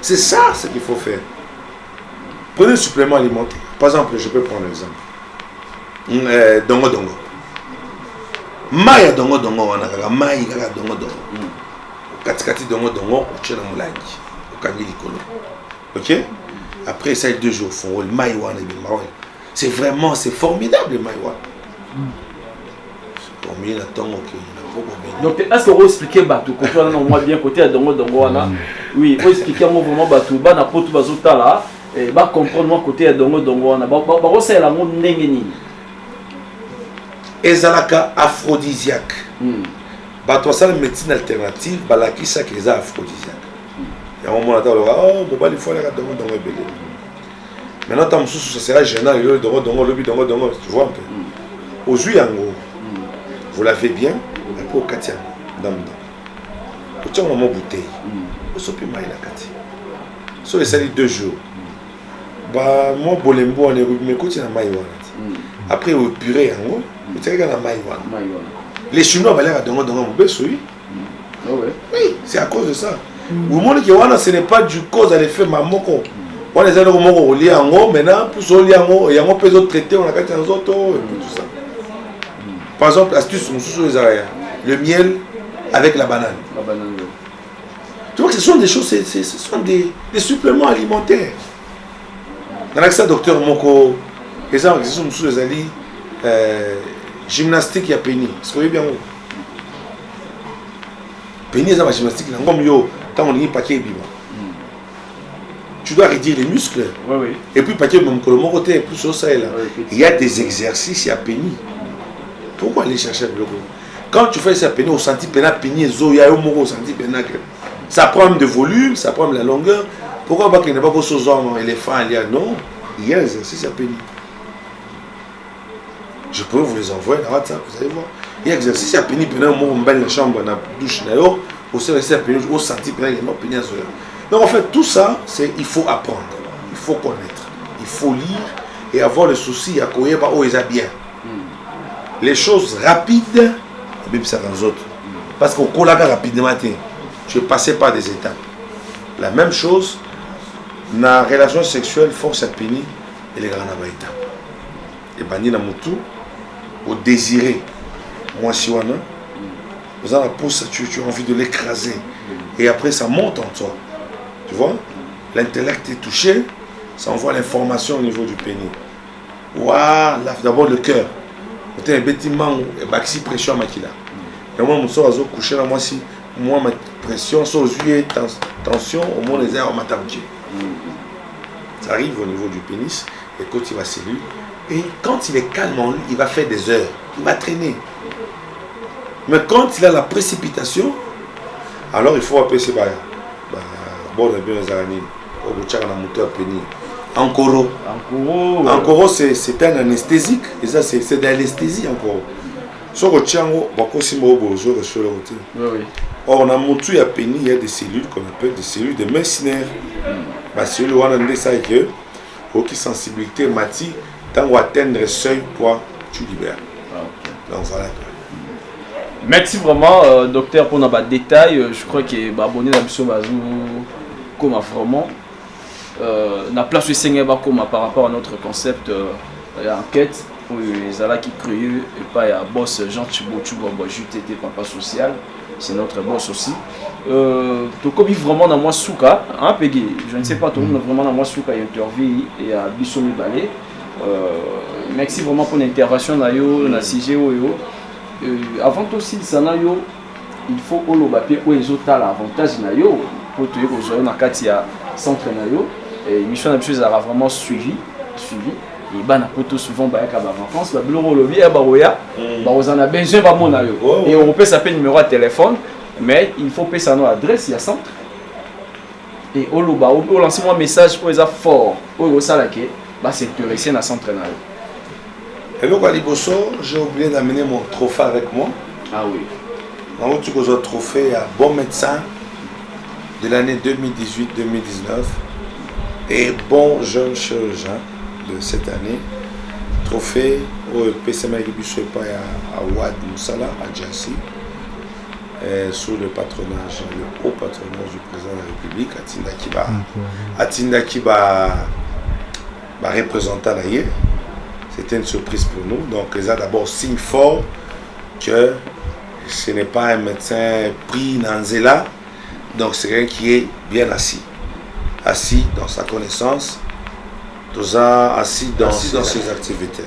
c'est ça ce qu'il faut faire. Prenez le supplément alimentaire. Par exemple, je peux prendre l'exemple. Dongo dongo. Maya dongo dongo, on a maya dongo dongo. Katikati dongo dongo, on tient la moulage. Au kangi likolo. Ok? Après ça, 2 jours, font le maya wana et le c'est vraiment, c'est formidable le maya wana. Pour mieux l'attendre, ok. Donc, est-ce que vous expliquez Batou, quand on a bien côté à Dongo Dongo, oui, vous expliquez vraiment Batou, bah na potu bazota là, et bah comprendre moi côté à Dongo Dongo, bah c'est la monde n'engeni. Ezalaka aphrodisiaque. Batou ça la médecine alternative, bah la qui ça qui est aphrodisiaque. Il y a un moment là, oh, bon bah il faut aller à Dongo Dongo belé. Maintenant tant sous ça sera gênant, le Dongo Dongo, le Dongo Dongo, tu vois un peu. Aux yeux en gros, vous l'avez bien. Au Katia, dame. Au tient mon bouteille. Au sopi maï la Katia. Sur les salis 2 jours. Bah, moi, Bolembo, on est mais côté la maï après, au purée, en gros, vous tirez la maï. Les Chinois vont aller à Dongo Dongo, oui, c'est à cause de ça. Au monde qui est ce n'est pas du cause à l'effet mamoko. On les a au monde au lit en haut, maintenant, pour ce lit en haut, il y a un peu d'autres traités, on a qu'à en autres, et tout ça. Par exemple, astuce, le miel avec la banane. Tu vois que ce sont des choses, ce sont des suppléments alimentaires. Dans ça, docteur Moko, les gens qui sont sous les alliés, gymnastique, il y a Penny. Est-ce que vous voyez bien où? Penny, c'est la gymnastique. Comme yo, quand on y est paquet, tu dois réduire les muscles. Et puis, paquet, même que le mon côté est plus sur ça. Il y a des exercices, il y a Penny. Pourquoi aller chercher le logo? Quand tu fais ça, au senti péni, ça prend de volume, ça prend de la longueur. Pourquoi il n'y a pas de choses en éléphant? Non, il y a un exercice à péni. Je peux vous les envoyer dans WhatsApp, vous allez voir. Il y a exercice à pénis, pendant un moment, dans la chambre, dans la douche, au sein de pénis, au senti, pendant il y a un pénis. Donc en fait, tout ça, c'est il faut apprendre, il faut connaître, il faut lire et avoir le souci à courir par où ils sont bien. Les choses rapides, et puis ça dans les autres. Parce qu'au collaga rapidement, tu es passé par des étapes. La même chose, dans la relation sexuelle, force à pénis et les grands étapes. Et bandi na mutu, au désiré, moi si on a, vous avez la pousse, tu as envie de l'écraser. Et après ça monte en toi. Tu vois, l'intellect est touché, ça envoie l'information au niveau du pénis. Waouh, d'abord le cœur. Vous avez un bâtiment, et pression à Makila. Et moi, je suis couché là, moi, si moi, ma pression, sans yeux, tension, au moins les airs, on m'a tabouché. Ça arrive au niveau du pénis, et quand il va cellule, et quand il est calme en lui, il va faire des heures, il va traîner. Mais quand il a la précipitation, alors il faut appeler ces barrières. Bon, on a bien les araignées, au bout de la moto à pénis. Ankoro, c'est un anesthésique, et ça, c'est de l'anesthésie encore. Sur le tchango, or, on a montré à Péni, il y a des cellules qu'on appelle des cellules de mercenaires. Les cellules, on a dit ça que, aucune sensibilité, mati, tant qu'on atteindre le seuil, quoi, tu libères. Donc voilà. Merci vraiment, docteur, pour nos détails. Je crois que abonné à l'émission comme vraiment. La place du Seigneur par rapport à notre concept enquête. Les ala qui créent et pas à boss Jean Thibault JTT papa social, c'est notre boss aussi. Tu comme vraiment dans moi souka, hein Peggy, je ne sais pas tout le monde vraiment dans moi souka interview et à Bissomi Balé. Merci vraiment pour l'intervention na yo na CGO yo. Avant aussi ça na yo, il faut au papier où les autres l'avantage na yo pour te rejoindre na katia centre na yo et mission na chose a vraiment suivi. Et ben na souvent ba ka ba vacances ba biloko lobi ya ba roya ba ozana besoin ba mona yo et on peut s'appeler numéro de téléphone mais il faut payer sa adresse il y a centre et au loba au lancer moi message pour les fort au sala ke ba sécuriser na centre na yo. Hello Kaliboso, j'ai oublié d'amener mon trophée avec moi. Ah oui. Dans tu as trophée à bon médecin de l'année 2018-2019 et bon jeune chirurgien de cette année, trophée au PCMA Gibusopa à Ouad Moussala, à Djassi, sous le patronage, le haut patronage du président de la République, à Tindakiba, représentant d'ailleurs. C'était une surprise pour nous. Donc, les a d'abord signe fort que ce n'est pas un médecin pris dans Zéla, donc c'est quelqu'un qui est bien assis dans sa connaissance. Toza assis dans ses activités.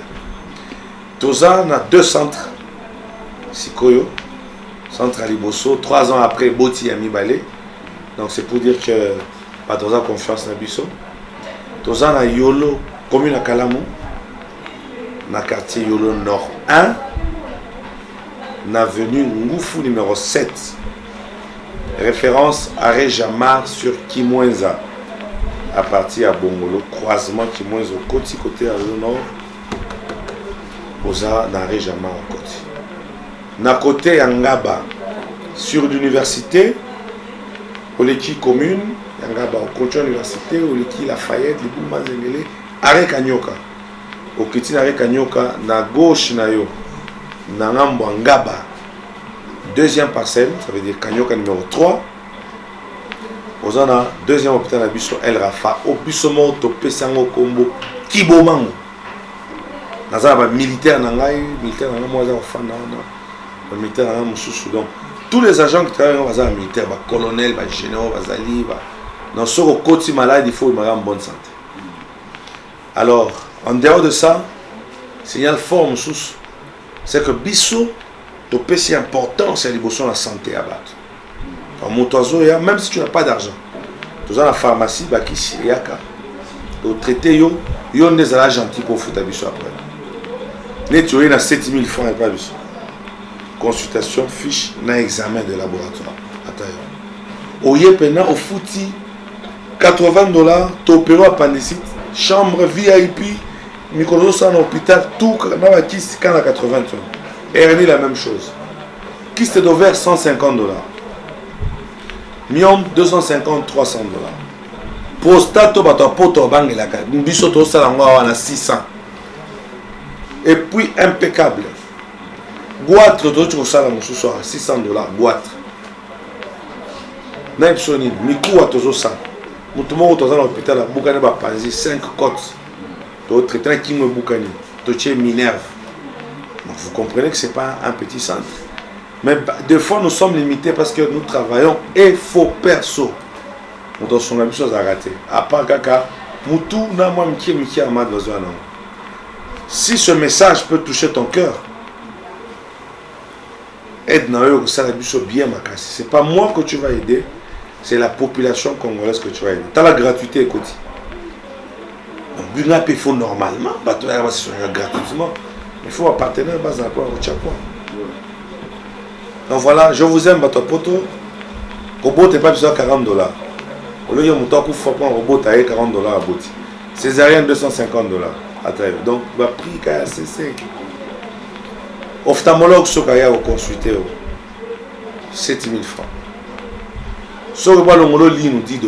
Toza a 2 centres. Sikoyo, centre à Liboso, 3 ans après Boti Ami Balé. Donc c'est pour dire que Toza a confiance dans Bisso. Toza a Yolo, commune à Kalamou, dans le quartier Yolo Nord 1, dans l'avenue Ngoufou numéro 7. Référence arrêt Jamar sur Kimwenza. À partir à Bongolo, croisement qui moins au côté à le nord, Oza dans Rejama au côté. Na côté Angaba, sur l'université, au l'équipe commune, Angaba au côté de l'université, au l'équipe Lafayette, les Boumba Zengele, Arrêt Kanyoka. Au côté Arrêt Kanyoka, na gauche na yo, na Ngambo Angaba, 2e parcelle, ça veut dire Kanyoka numéro 3. Aux en a 2e hôpital à Bisso El Rafa, au Bissomo, Topé Sango Kombo, Kibomango. Dans un militaire, militaire, moi, militaire, donc tous les agents qui travaillent dans un militaire, colonel, général, Bazali, dans ce côté malade, il faut une bonne santé. Alors, en dehors de ça, signal fort, c'est que Bisso, Topé, c'est important, c'est la santé à battre. Même si tu n'as pas d'argent, tu as la pharmacie, tu as le traité, tu as des agents gentils pour foutre Bisso après. Tu as 7 000 francs et pas Bisso. Consultation, fiche, examen de laboratoire. Au Yépena, au fouti, $80, tu opères appendicite, chambre VIP, Micro ça dans l'hôpital, tout dans la kyste quand à 80 hernie la même chose. Kyste d'ovaire $150. Myome 250 $300. Prostate bato poto bangi la ka. Biso to sala ngwa na 600. Et puis impeccable. Goitre to tu sala mususu à $600 goitre. Na ipsoni miku atozo sa. Mutu moko to dans l'hôpital bukane ba panzi 5 côtes. To traiter qui me bukani. To tche Minerve. Vous comprenez que c'est pas un petit centre. Mais des fois nous sommes limités parce que nous travaillons et faux perso. Nous avons une chose à rater. À part Kaka, Moutou n'a moi Miki Amad besoin. Si ce message peut toucher ton cœur, aide-nous ça la biso bien ma casse. C'est pas moi que tu vas aider, c'est la population congolaise que tu vas aider. Tu as la gratuité, écoute. Donc, il faut normalement, tu vas gratuitement. Il faut un partenaire basé à quoi au Tchapon. Donc voilà, je vous aime, votre poto. Robot n'est pas besoin de $40. Au lieu de mon temps, il faut prendre un robot à $40 à Boti. Césarienne, $250 à travers. Donc, le prix qu'il y a cessé. Ophtalmologue, ce qu'il y a consulté, 7 000 francs. Ce qu'il y a le ligne, $10.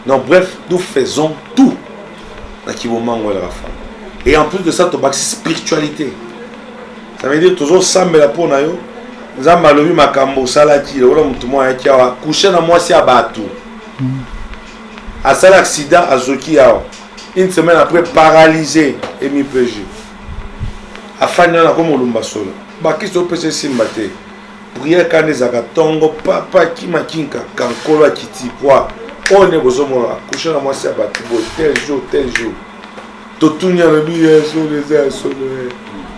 Donc, bref, nous faisons tout dans ce moment où elle a fait. Et en plus de ça, tu as spiritualité. Ça veut dire toujours ça, mais la peau, Zamba lobi makambo salaki ola mutu moya kiawa coucher na mwasi ya batu. A sala accident azoki yao. Une semaine après paralysé et mi PG. A fanya na comme olumba solo. Ba kiso pese simbate. Prière kanezaka tongo papa kimakinka kankolo kiti poa. On est bozomo coucher na mwasi ya batu tel jour. Totunya na biye so les airs.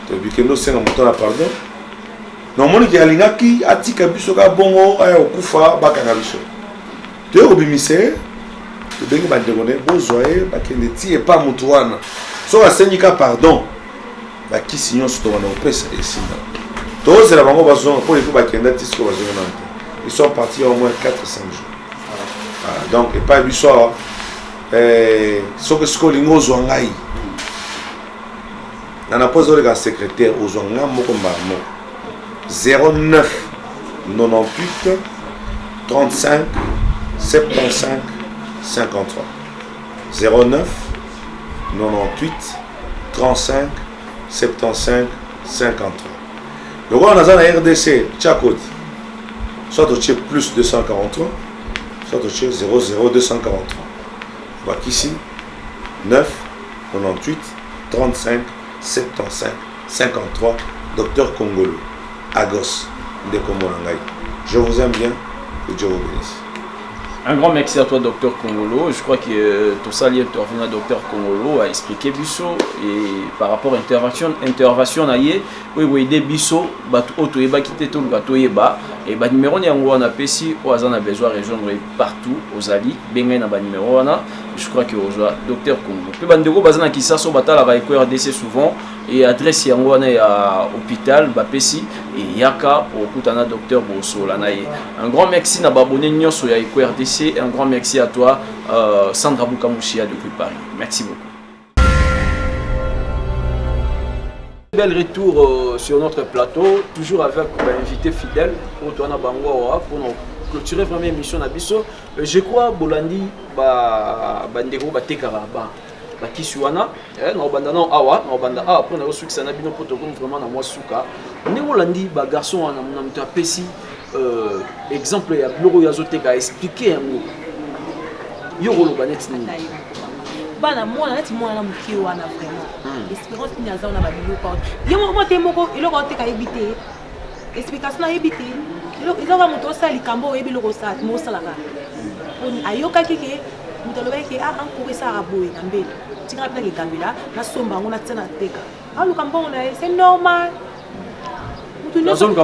To bikendo sena moto na pardon. Non, mon qui a dit que Bisoka Bongo a okufa bakanga biso. Tu es obimise, tu bengi ba demone bozoye bakende ti et pas mutuana. So asenika pardon. Ba ki signon sto wana opesa esina. To c'est la bango bazo pour les bakenda ti sko bazo na. Ils sont partis au moins 4-5 jours. Voilà, donc et pas biso so que sko lingo zwangai. Nana pozo le secrétaire aux zwanga moko mbamo. 09 98 35 75 53 09 98 35 75 53. Le roi on a la RDC Tchakot soit au tchèque plus 243 soit au tchèque 00243. Voilà ici 9 98 35 75 53 Docteur Congolo Agos de Komorangai. Je vous aime bien, que Dieu vous bénisse. Un grand merci à toi, Docteur Congolo. Je crois que tout ça lié à Docteur Congolo a expliqué Bisso et par rapport à intervention naïe, oui des Bisso, batu otoyeba kité tout le bateau yeba et ba numéro ni yango na pesi o azana besoin rejoindre partout aux ali benga na ba numéro wana. Je crois que aujourd'hui Docteur Congolo. Pe bandeko bazana kisaso batala ba RDC souvent et adresse yango wana ya hôpital ba pesi et yaka okutana Docteur Bosola naïe. Un grand merci na babonné nyonso ya RDC. Un grand merci à toi, Sandra Boukamouchia depuis Paris. Merci beaucoup. Bel retour sur notre plateau, toujours avec l'invité fidèle pour toi pour nous clôturer vraiment l'émission Nabiso. Je crois Bolandi bandeko batekara ba kisuana na banda na awa na banda a pour na succès na bino poto vraiment na moi suka. Ne Bolandi ba garçon na mutu apesi exemple ya bloko ya zoteka expliquer yango yoro banet nini bana mwana neti mwana muki wana vraiment espérance ni azana ba biloko yemo mote moko iloko teka ebité explication na ebité iloko muto sali kambo ebiloko sa mo salaka on ayoka kike muto lobeke encore ça raboye na mbele tika pena ke gambela na somba ngona tsena teka alu kambo na c'est normal. Ah, nous avons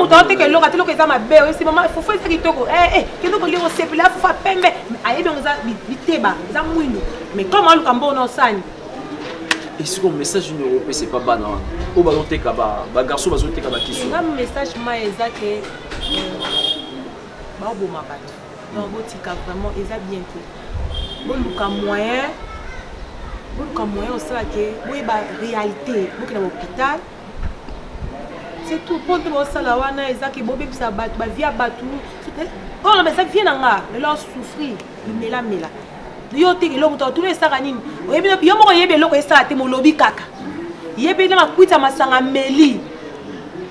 monté que l'eau a été là, mabe, c'est maman, faut faire ça qui toko. Que nous voulons se plaire, faut faire peine, mais aïe bien ça, biteba, ça mouille. Mais comment le cambo non sagne? Et ce message européen c'est pas banal. Au ballon te kaba, ba garçon bazo te kaba qui sont. Un message ma exact que ba bo makat. Non botika vraiment ils a bien tout. Bon le moyen boluka moyen osala ke boyeba réalité bokenda bahôpital c'est tout mpo te bosala wana ezaki bobebisa bato bavie ya bato oyo eza vie na nga lelo osouffrir limelamela yo te eloko moto atuna esaka nini yo moko oyebi eloko esala te molobi kaka yebi na makwita masanga meli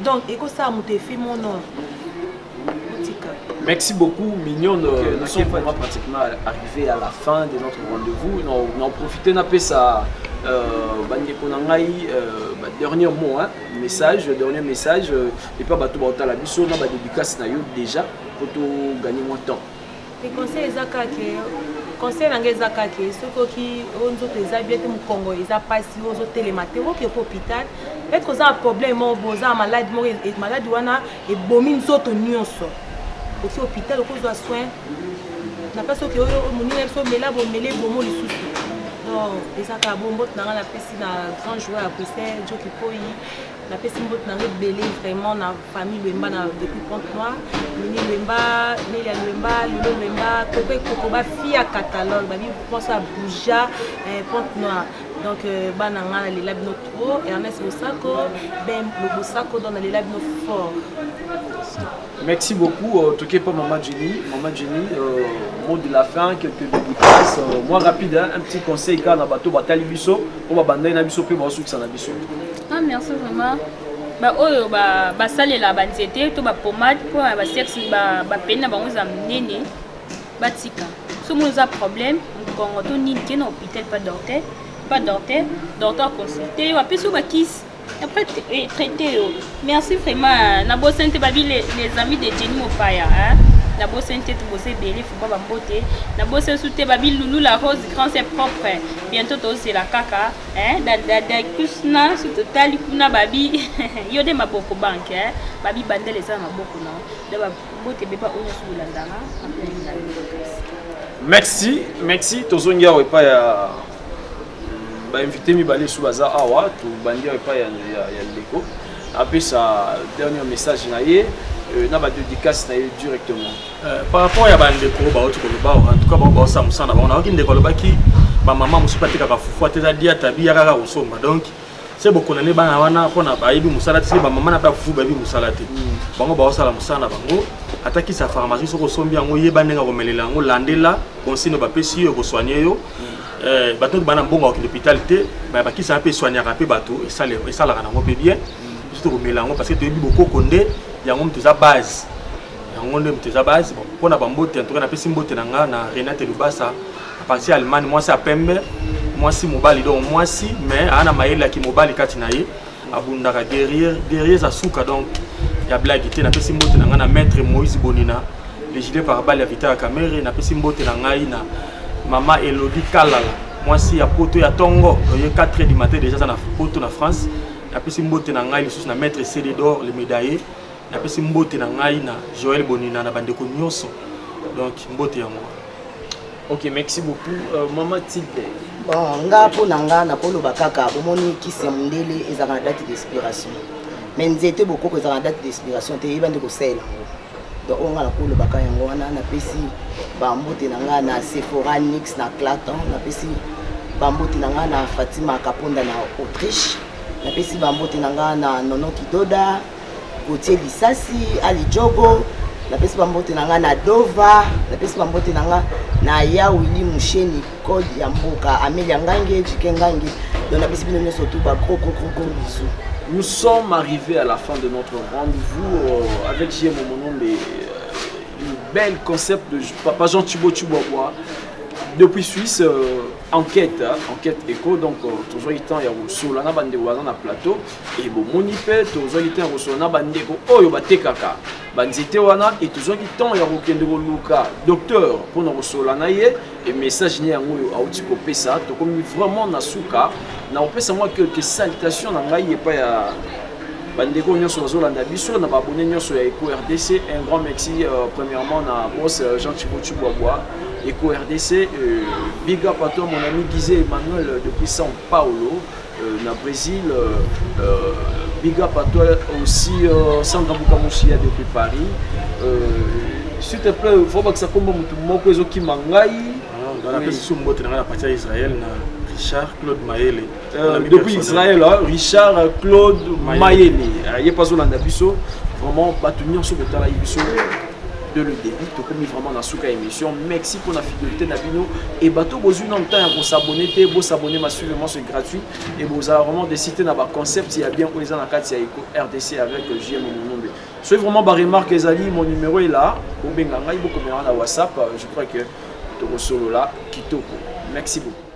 donc ekosala moto efe mono. Merci beaucoup, Mignonne. Nous sommes vraiment pratiquement arrivés à la fin de notre rendez-vous. Nous avons profité d'un peu ça. Dernier mot, dernier message. Et pas bateau bateau la biso, on a dédicace déjà pour gagner moins de temps. Les conseils conseil nanga ezaka ke soki onzoto eza bien te mukongo eza pasi ozo télématé oke ko hôpital être ça un problème boza malade mo malade wana e bomi nzoto nyonso oki hôpital okozwa soin na pas soki oyo munine so mela bo mele bomo lisusu donc ezaka bombo nanga na pesi na grand joueur à Bruxelles Joki Poi na pesi mbot nanga belé vraiment na famille Lwemba na depuis Pointe-Noire mini Lwemba Nelia Lwemba Lolo Lwemba koko ba fille à catalogue ba bi pense à Bouja Pointe-Noire donc bana nga les lab trop Ernest Bosako ben le Bosako dans les lab fort. Merci beaucoup, toquez pas Maman Jenny, mot de la fin, quelques dédicaces, moi rapide, un petit conseil car na bateau batali biso, on va bander na biso pe ba souksa na biso. Ah merci vraiment. Ba oyo ba salela ba nzete to ba pomade pour ba sexe ba pena ba ngoza mnene batika. So mo za problème, on to ni ke na hôpital pas docteur consulter, wa peso ba kiss. Après traité merci vraiment na bo sente babi les amis de Jenny Mopaya hein na bo sente to bosé belé faut pas mbote na bo se souté babi Loulou la rose grand c'est propre bientôt to c'est la kaka hein da kusna sur total kuna babi yo de maboko banque hein babi bandele ça maboko na de ba mbote beba onyo sur landanga merci tozongia wepa ya ba invité mi balé sous baza awa to bandia pas ya leko après ça dernier message naie na ba dédicace naie directement par rapport ya ba ndeko ba otu ko ba en tout cas ba sa musana ba on a ndeko lo baki ba maman musu patika ka fufu ateza dia tabia kaka usomba donc c'est beaucoup na ne bana wana pona ba yibi musala te ba maman na ba fufu ba yibi musala te bango ba osala musana bango ataki sa pharmacie soko sombi yango yeba ndenga ko melela yango landela consigne ba pesi yo ko soigner yo bato bana mbongo à l'hôpital te ba ki ça peut soigner rapé bato et ça la rango pe bien surtout melango parce que tu beaucoup condé yango mteza base yango ndem mteza base bon pona bambote en tout cas na pesi mbote nanga na Renate Lubasa à partir Allemagne moi c'est pembe moi si mobali donc moi si mais ana maela ki mobali kati na ye abundaka derrière za souka donc ya blague te na pesi mbote nanga na maître Moïse Bonina les gilets par balle ya Vita Kamere na pesi mbote nanga ina Maman Elodie Kalala, moi si à Poto ya Tongo, il y a 4h du matin déjà dans Poto en France. Après si mbote na ngai lisusu na maître Cédor le médaillé. Après si mbote na ngai na Joël Bonina na bandeko nyonso. Donc mbote ya moi. OK, merci beaucoup. Maman Tilde. Bon, nga po nanga na polo bakaka omoni kisi ya mundele ezaka na date d'expiration. Mais nzete beaucoup ko ezaka na date d'expiration te yebande ko sela. Donc on a la polo bakaka yango wana na pesi bambote nanga na Sephora Nix na Claton na pesi bambote nanga na Fatima Kaponda na Autriche na pesi bambote nanga na Nono Kidoda Gautier Lisasi Ali Jogo na pesi bambote nanga na Dova na pesi bambote nanga na ya Willy Musheni Code ya mboka Amelia Ngange Jikengange donc na pesi bino nyoso tout ba gros bisous. Nous sommes arrivés à la fin de notre rendez-vous avec JM Momonombe. Une belle concept de Papa Jean Thibaut Tubois depuis Suisse, enquête éco, donc toujours il temps il y a sur la bande na plateau et bon monipe toujours il temps sur la bande oyo batekaka banzite wana et toujours il temps il y a okende luka docteur pour na sur na ye et message ni yango yo auti ko pesa to comme vraiment na suka na opesa moi quelques salutations na ngai pas ya bandeko nyonso bazolanda biso na babone nyonso ya Eco RDC. Un grand merci premièrement na boss Jean Thibaut Tubois Eco RDC, big up à toi mon ami Guizé Emmanuel depuis São Paulo na Brésil, big up à toi aussi Sandra Bukamushia depuis Paris. S'il te plaît, il faut que ça combat mutu moko ezoki mangai dans la place sur mbote na partir Israël na Richard Claude Maele. Depuis Israël, Richard Claude Maele. Il n'y a pas besoin d'Abisso. Vraiment, tenir sur le terrain de le début, comme vraiment dans cette émission. Merci pour la fidélité d'Abino. Et bateau, vous avez un temps pour s'abonner, vous s'abonner massivement, c'est gratuit. Et vous allez vraiment décider dans le concept, il y a bien où ils ont la carte, RDC avec JM Monombe. Soyez vraiment barré marque Ezali, mon numéro est là. Au Benganga, il y a beaucoup de WhatsApp. Je crois que tu es solo là, Kitoko. Merci beaucoup.